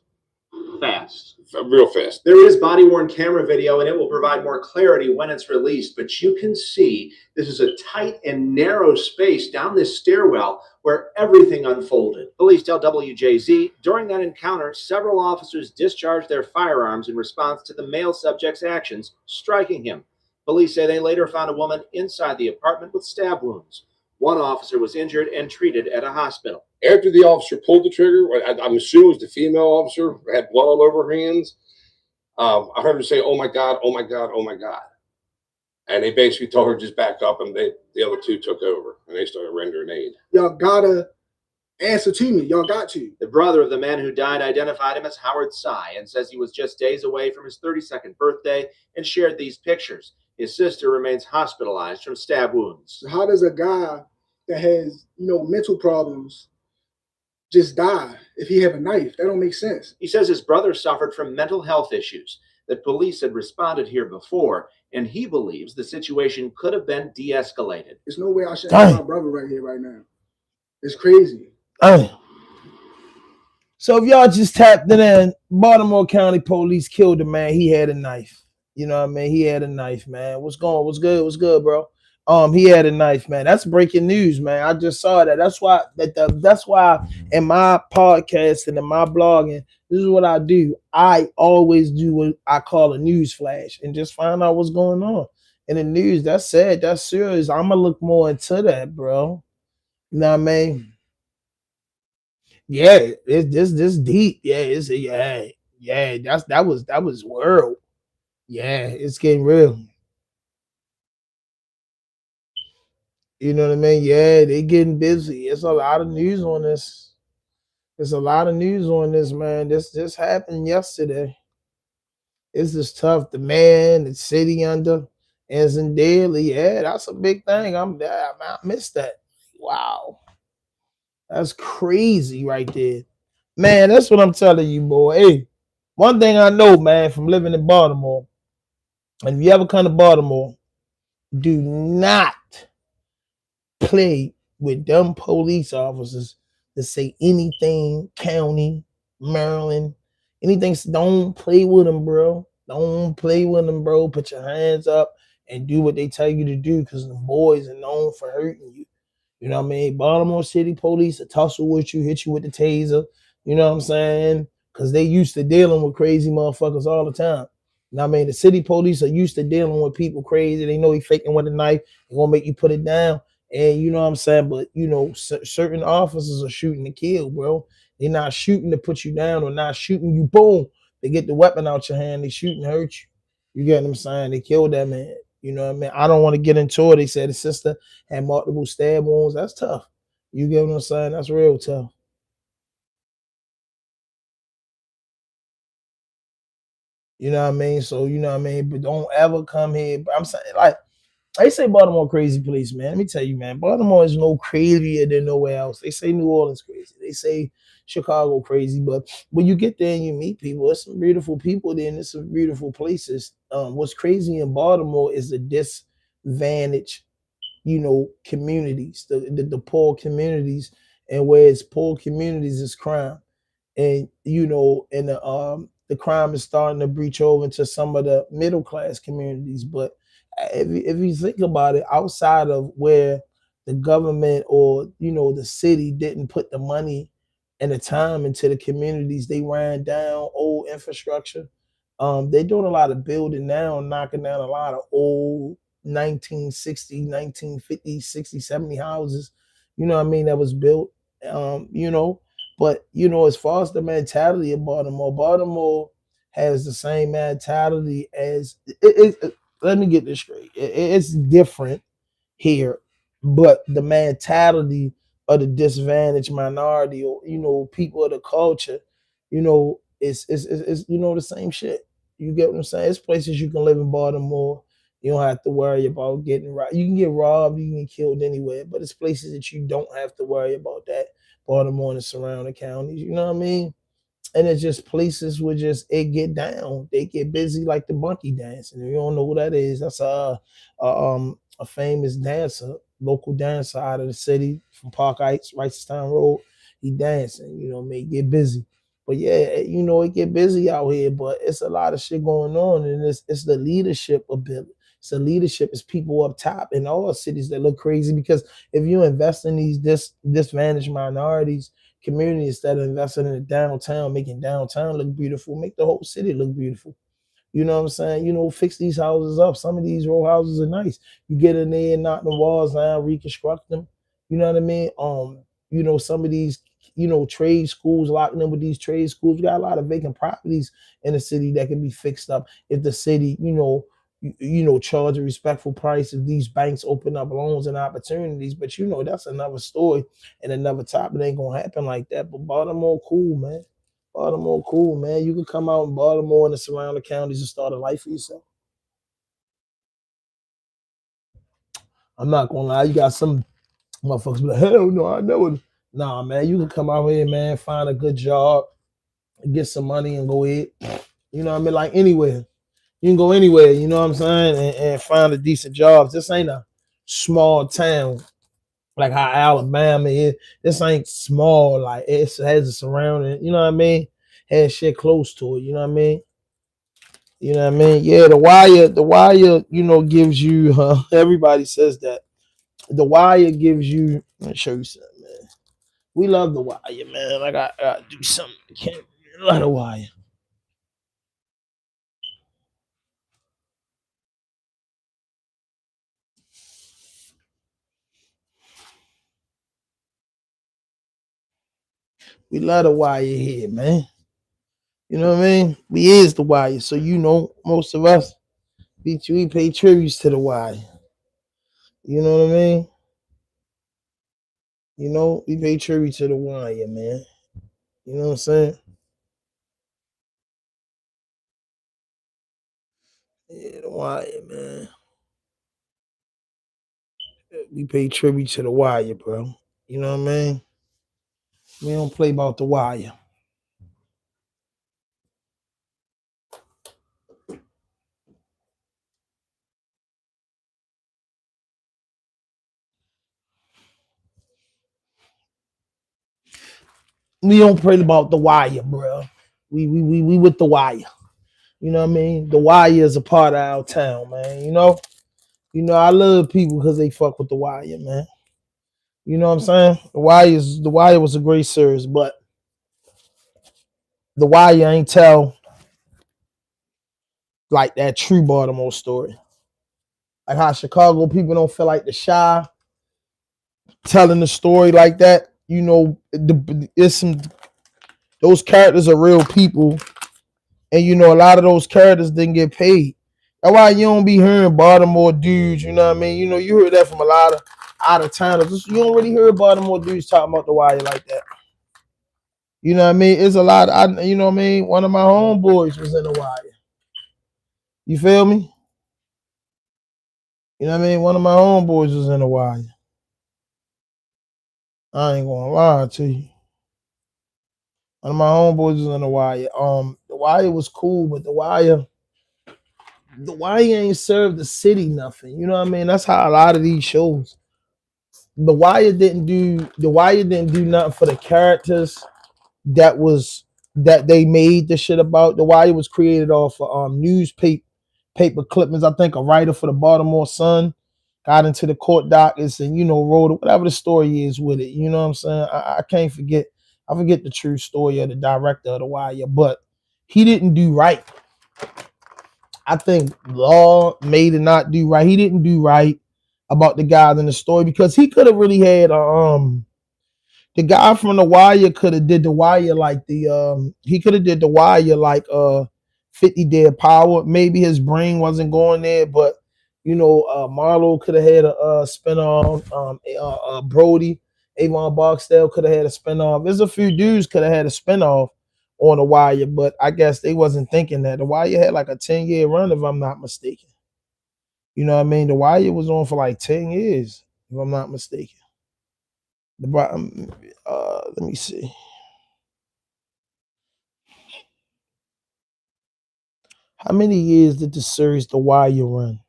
Fast. Real fast. There is body-worn camera video, and it will provide more clarity when it's released, but you can see this is a tight and narrow space down this stairwell where everything unfolded. Police tell WJZ during that encounter, several officers discharged their firearms in response to the male subject's actions, striking him. Police say they later found a woman inside the apartment with stab wounds. One officer was injured and treated at a hospital. After the officer pulled the trigger, I'm assuming it was the female officer, had blood all over her hands. I heard her say, "Oh my God, oh my God, oh my God." And they basically told her just back up, and the other two took over, and they started rendering aid. Y'all gotta answer to me. Y'all got to. The brother of the man who died identified him as Howard Sy and says he was just days away from his 32nd birthday and shared these pictures. His sister remains hospitalized from stab wounds. How does a guy that has, mental problems just die if he have a knife? That don't make sense. He says his brother suffered from mental health issues, that police had responded here before, and he believes the situation could have been de-escalated. There's no way I should have my brother right here, right now. It's crazy. So if y'all just tapped it in, Baltimore County Police killed a man. He had a knife. You know what I mean? He had a knife, man. What's good? What's good, bro? He had a knife, man. That's breaking news, man. I just saw that. That's why in my podcast and in my blogging, this is what I do. I always do what I call a news flash and just find out what's going on in the news. That's sad. That's serious. I'm gonna look more into that, bro. You know what I mean? Yeah, it's this deep. Yeah, that was world. Yeah, it's getting real. You know what I mean? Yeah, they getting busy. It's a lot of news on this. There's a lot of news on this, man. This happened yesterday. It's just tough. The man, the city under Anson Daly. Yeah, that's a big thing. I missed that. Wow. That's crazy right there. Man, that's what I'm telling you, boy. Hey, one thing I know, man, from living in Baltimore, and if you ever come to Baltimore, do not play with them police officers that say anything county, Maryland, anything. Don't play with them, bro. Don't play with them, bro. Put your hands up and do what they tell you to do, because the boys are known for hurting you. You know what I mean? Baltimore City police will tussle with you, hit you with the taser. You know what I'm saying? Because they used to dealing with crazy motherfuckers all the time. You know what I mean? The city police are used to dealing with people crazy. They know he faking with a knife. They're going to make you put it down. And you know what I'm saying? But, you know, certain officers are shooting to kill, bro. They're not shooting to put you down or not shooting you, boom. They get the weapon out your hand. They shoot and hurt you. You get what I'm saying? They killed that man. You know what I mean? I don't want to get into it. They said his sister had multiple stab wounds. That's tough. You get what I'm saying? That's real tough. You know what I mean? So, you know what I mean? But don't ever come here. But I'm saying, like, they say Baltimore crazy place, man. Let me tell you, man, Baltimore is no crazier than nowhere else. They say New Orleans crazy. They say Chicago crazy. But when you get there and you meet people, there's some beautiful people there and there's some beautiful places. What's crazy in Baltimore is the disadvantage, you know, communities, the poor communities, and where it's poor communities is crime. And you know, and the crime is starting to breach over into some of the middle class communities. But if you think about it, outside of where the government or, you know, the city didn't put the money and the time into the communities, they ran down old infrastructure. They're doing a lot of building now, knocking down a lot of old 1960, 1950, 60, 70 houses, you know what I mean, that was built. You know, but you know, as far as the mentality of Baltimore, Baltimore has the same mentality as let me get this straight. It's different here, but the mentality of the disadvantaged minority, or you know, people of the culture, you know, it's you know, the same shit. You get what I'm saying? It's places you can live in Baltimore. You don't have to worry about getting robbed. You can get robbed, you can get killed anywhere, but it's places that you don't have to worry about that. Baltimore and the surrounding counties. You know what I mean? And it's just places where just it get down. They get busy like the monkey dance. And if you don't know who that is, that's a famous dancer, local dancer out of the city from Park Heights, Wrightstown Road. He dancing, you know, may get busy. But yeah, you know, it get busy out here, but it's a lot of shit going on, and it's the leadership ability. It's the leadership, it's people up top in all cities that look crazy, because if you invest in these disadvantaged minorities community, instead of investing in the downtown, making downtown look beautiful, make the whole city look beautiful. You know what I'm saying? You know, fix these houses up. Some of these row houses are nice. You get in there and knock the walls down, reconstruct them. You know what I mean? You know, some of these, you know, trade schools, locking them with these trade schools. We got a lot of vacant properties in the city that can be fixed up if the city, you know, charge a respectful price if these banks open up loans and opportunities. But you know, that's another story and another topic. It ain't gonna happen like that. But Baltimore, cool, man. Baltimore, cool, man. You can come out in Baltimore and the surrounding counties and start a life for yourself. I'm not gonna lie, you got some motherfuckers be like, hell no, I never. Nah, man, you can come out here, man, find a good job, get some money and go ahead. You know what I mean? Like anywhere. You can go anywhere, you know what I'm saying, and find a decent job. This ain't a small town like how Alabama is. This ain't small, like it has a surrounding, you know what I mean? Has shit close to it, you know what I mean? You know what I mean? Yeah, the wire, you know, gives you everybody says that. The wire gives you, let me show you something, man. We love the wire, man. I gotta do something. Can't love the wire. We love the wire here, man. You know what I mean? We is the wire. So you know, most of us, we pay tributes to the wire. You know what I mean? You know, we pay tribute to the wire, man. You know what I'm saying? Yeah, the wire, man. We pay tribute to the wire, bro. You know what I mean? We don't play about the wire. We don't play about the wire, bro. We with the wire. You know what I mean? The Wire is a part of our town, man. You know, I love people because they fuck with the Wire, man. You know what I'm saying? The Wire was a great series, but the Wire ain't tell like that true Baltimore story. Like how Chicago people don't feel like the Shy telling the story like that. You know, those characters are real people, and you know a lot of those characters didn't get paid. That's why you don't be hearing Baltimore dudes. You know what I mean? You know, you heard that from a lot of out of towners. You don't really hear Baltimore dudes talking about the Wire like that. You know what I mean? It's a lot. You know what I mean? One of my homeboys was in the Wire. You feel me? You know what I mean? One of my homeboys was in the Wire. I ain't gonna lie to you. One of my homeboys was in the Wire. The Wire was cool, but the Wire ain't served the city nothing. You know what I mean? That's how a lot of these shows. The Wire didn't do nothing for the characters that they made the shit about. The Wire was created off of newspaper clippings. I think a writer for the Baltimore Sun got into the court dockets and, you know, wrote whatever the story is with it. You know what I'm saying? I can't forget. I forget the true story of the director of the Wire, but he didn't do right. I think Law made it not do right. He didn't do right about the guys in the story because he could have really had the guy from the Wire could have did the Wire like he could have did the Wire like 50 Dead Power. Maybe his brain wasn't going there, but you know, Marlo could have had a spinoff. Brody, Avon Barksdale could have had a spinoff. There's a few dudes could have had a spinoff on the Wire, but I guess they wasn't thinking that. The Wire had like a 10-year run, if I'm not mistaken. You know what I mean? The Wire was on for like 10 years, if I'm not mistaken. The bottom, let me see. How many years did the series The Wire run?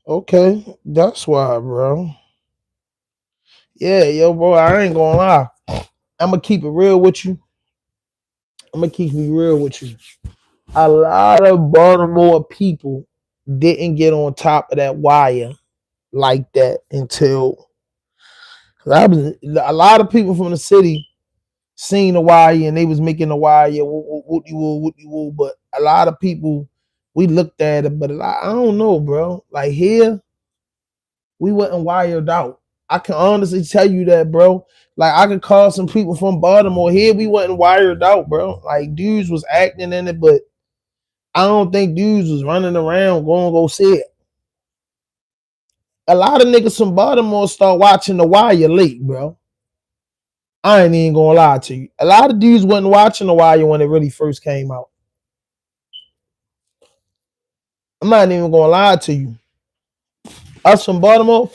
Okay, that's why, bro. Yeah, yo, bro, I ain't gonna lie. I'm gonna keep it real with you. I'm gonna keep it real with you. A lot of Baltimore people didn't get on top of that Wire like that until a lot of people from the city seen the Wire and they was making the Wire woo, but a lot of people we looked at it, but I don't know, bro. Like here, we wasn't wired out. I can honestly tell you that, bro. Like I could call some people from Baltimore here. We wasn't wired out, bro. Like dudes was acting in it, but I don't think dudes was running around going to go see it. A lot of niggas from Baltimore start watching the Wire late, bro. I ain't even gonna lie to you. A lot of dudes wasn't watching the Wire when it really first came out. I'm not even gonna lie to you. Us from Baltimore,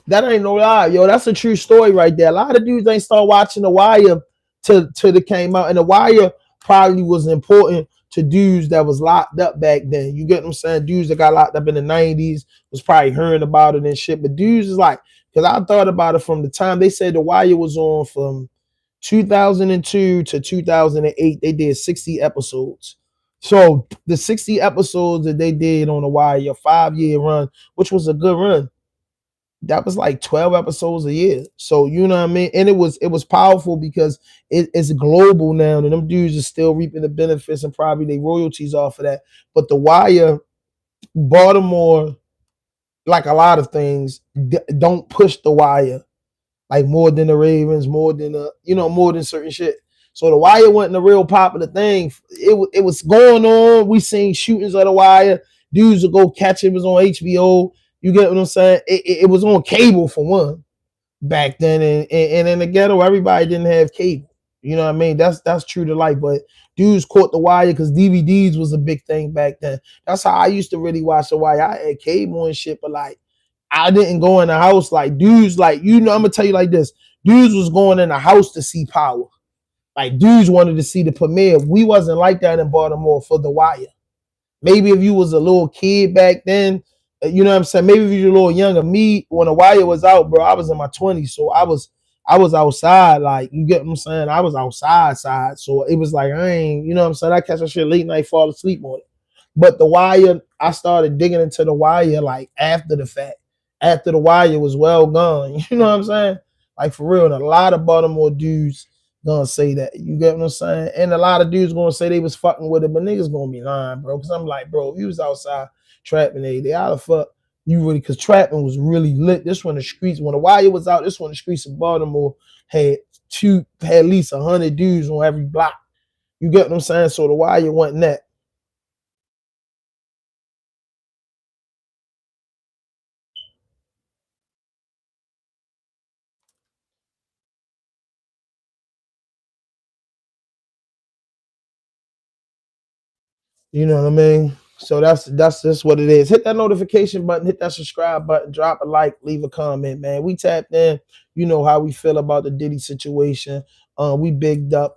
that ain't no lie, yo. That's a true story right there. A lot of dudes ain't start watching the Wire till it came out, and the Wire probably was important to dudes that was locked up back then. You get what I'm saying? Dudes that got locked up in the 90s was probably hearing about it and shit. But dudes is like, because I thought about it from the time they said the Wire was on from 2002 to 2008. They did 60 episodes. So the 60 episodes that they did on the Wire, a 5-year run, which was a good run, that was like 12 episodes a year. So you know what I mean? And it was powerful because it's global now, and them dudes are still reaping the benefits and probably their royalties off of that. But the Wire, Baltimore, like a lot of things, don't push the Wire like more than the Ravens, more than more than certain shit. So the Wire wasn't a real popular thing. It was going on. We seen shootings of the Wire. Dudes would go catch it. It was on HBO. You get what I'm saying? It was on cable for one back then, and in the ghetto, everybody didn't have cable. You know what I mean? That's true to life. But dudes caught The Wire because DVDs was a big thing back then. That's how I used to really watch The Wire. I had cable and shit, but like I didn't go in the house. Like dudes, like I'm gonna tell you like this: dudes was going in the house to see Power. Like dudes wanted to see the premiere. We wasn't like that in Baltimore for The Wire. Maybe if you was a little kid back then, you know what I'm saying? Maybe if you're a little younger. Me, when The Wire was out, bro, I was in my 20s. So I was outside. Like, you get what I'm saying? I was outside. So it was like, I ain't, you know what I'm saying? I catch that shit late night, fall asleep on it. But The Wire, I started digging into The Wire like after the fact. After The Wire was well gone. You know what I'm saying? Like for real. And a lot of Baltimore dudes gonna say that. You get what I'm saying? And a lot of dudes gonna say they was fucking with it, but niggas gonna be lying, bro. Cause I'm like, bro, if you was outside trapping every day, how the fuck you really, cause trapping was really lit. This one the streets, when The Wire was out, this one the streets of Baltimore had at least 100 dudes on every block. You get what I'm saying? So The Wire wasn't that. You know what I mean? So that's just what it is. Hit that notification button, hit that subscribe button, drop a like, leave a comment, man. We tapped in. You know how we feel about the Diddy situation. We bigged up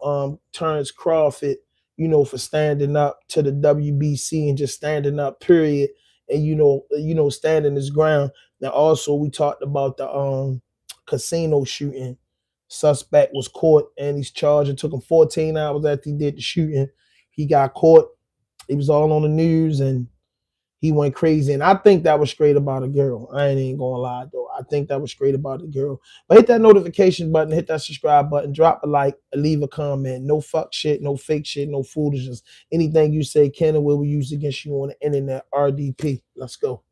Terence Crawford, you know, for standing up to the WBC and just standing up, period. And you know, standing his ground. Now also we talked about the casino shooting. Suspect was caught and he's charged. It took him 14 hours after he did the shooting. He got caught. It was all on the news and he went crazy. And I think that was straight about a girl. I ain't gonna lie though. I think that was straight about a girl. But hit that notification button, hit that subscribe button, drop a like, leave a comment. No fuck shit, no fake shit, no foolishness. Anything you say can and will be used against you on the internet. RDP. Let's go.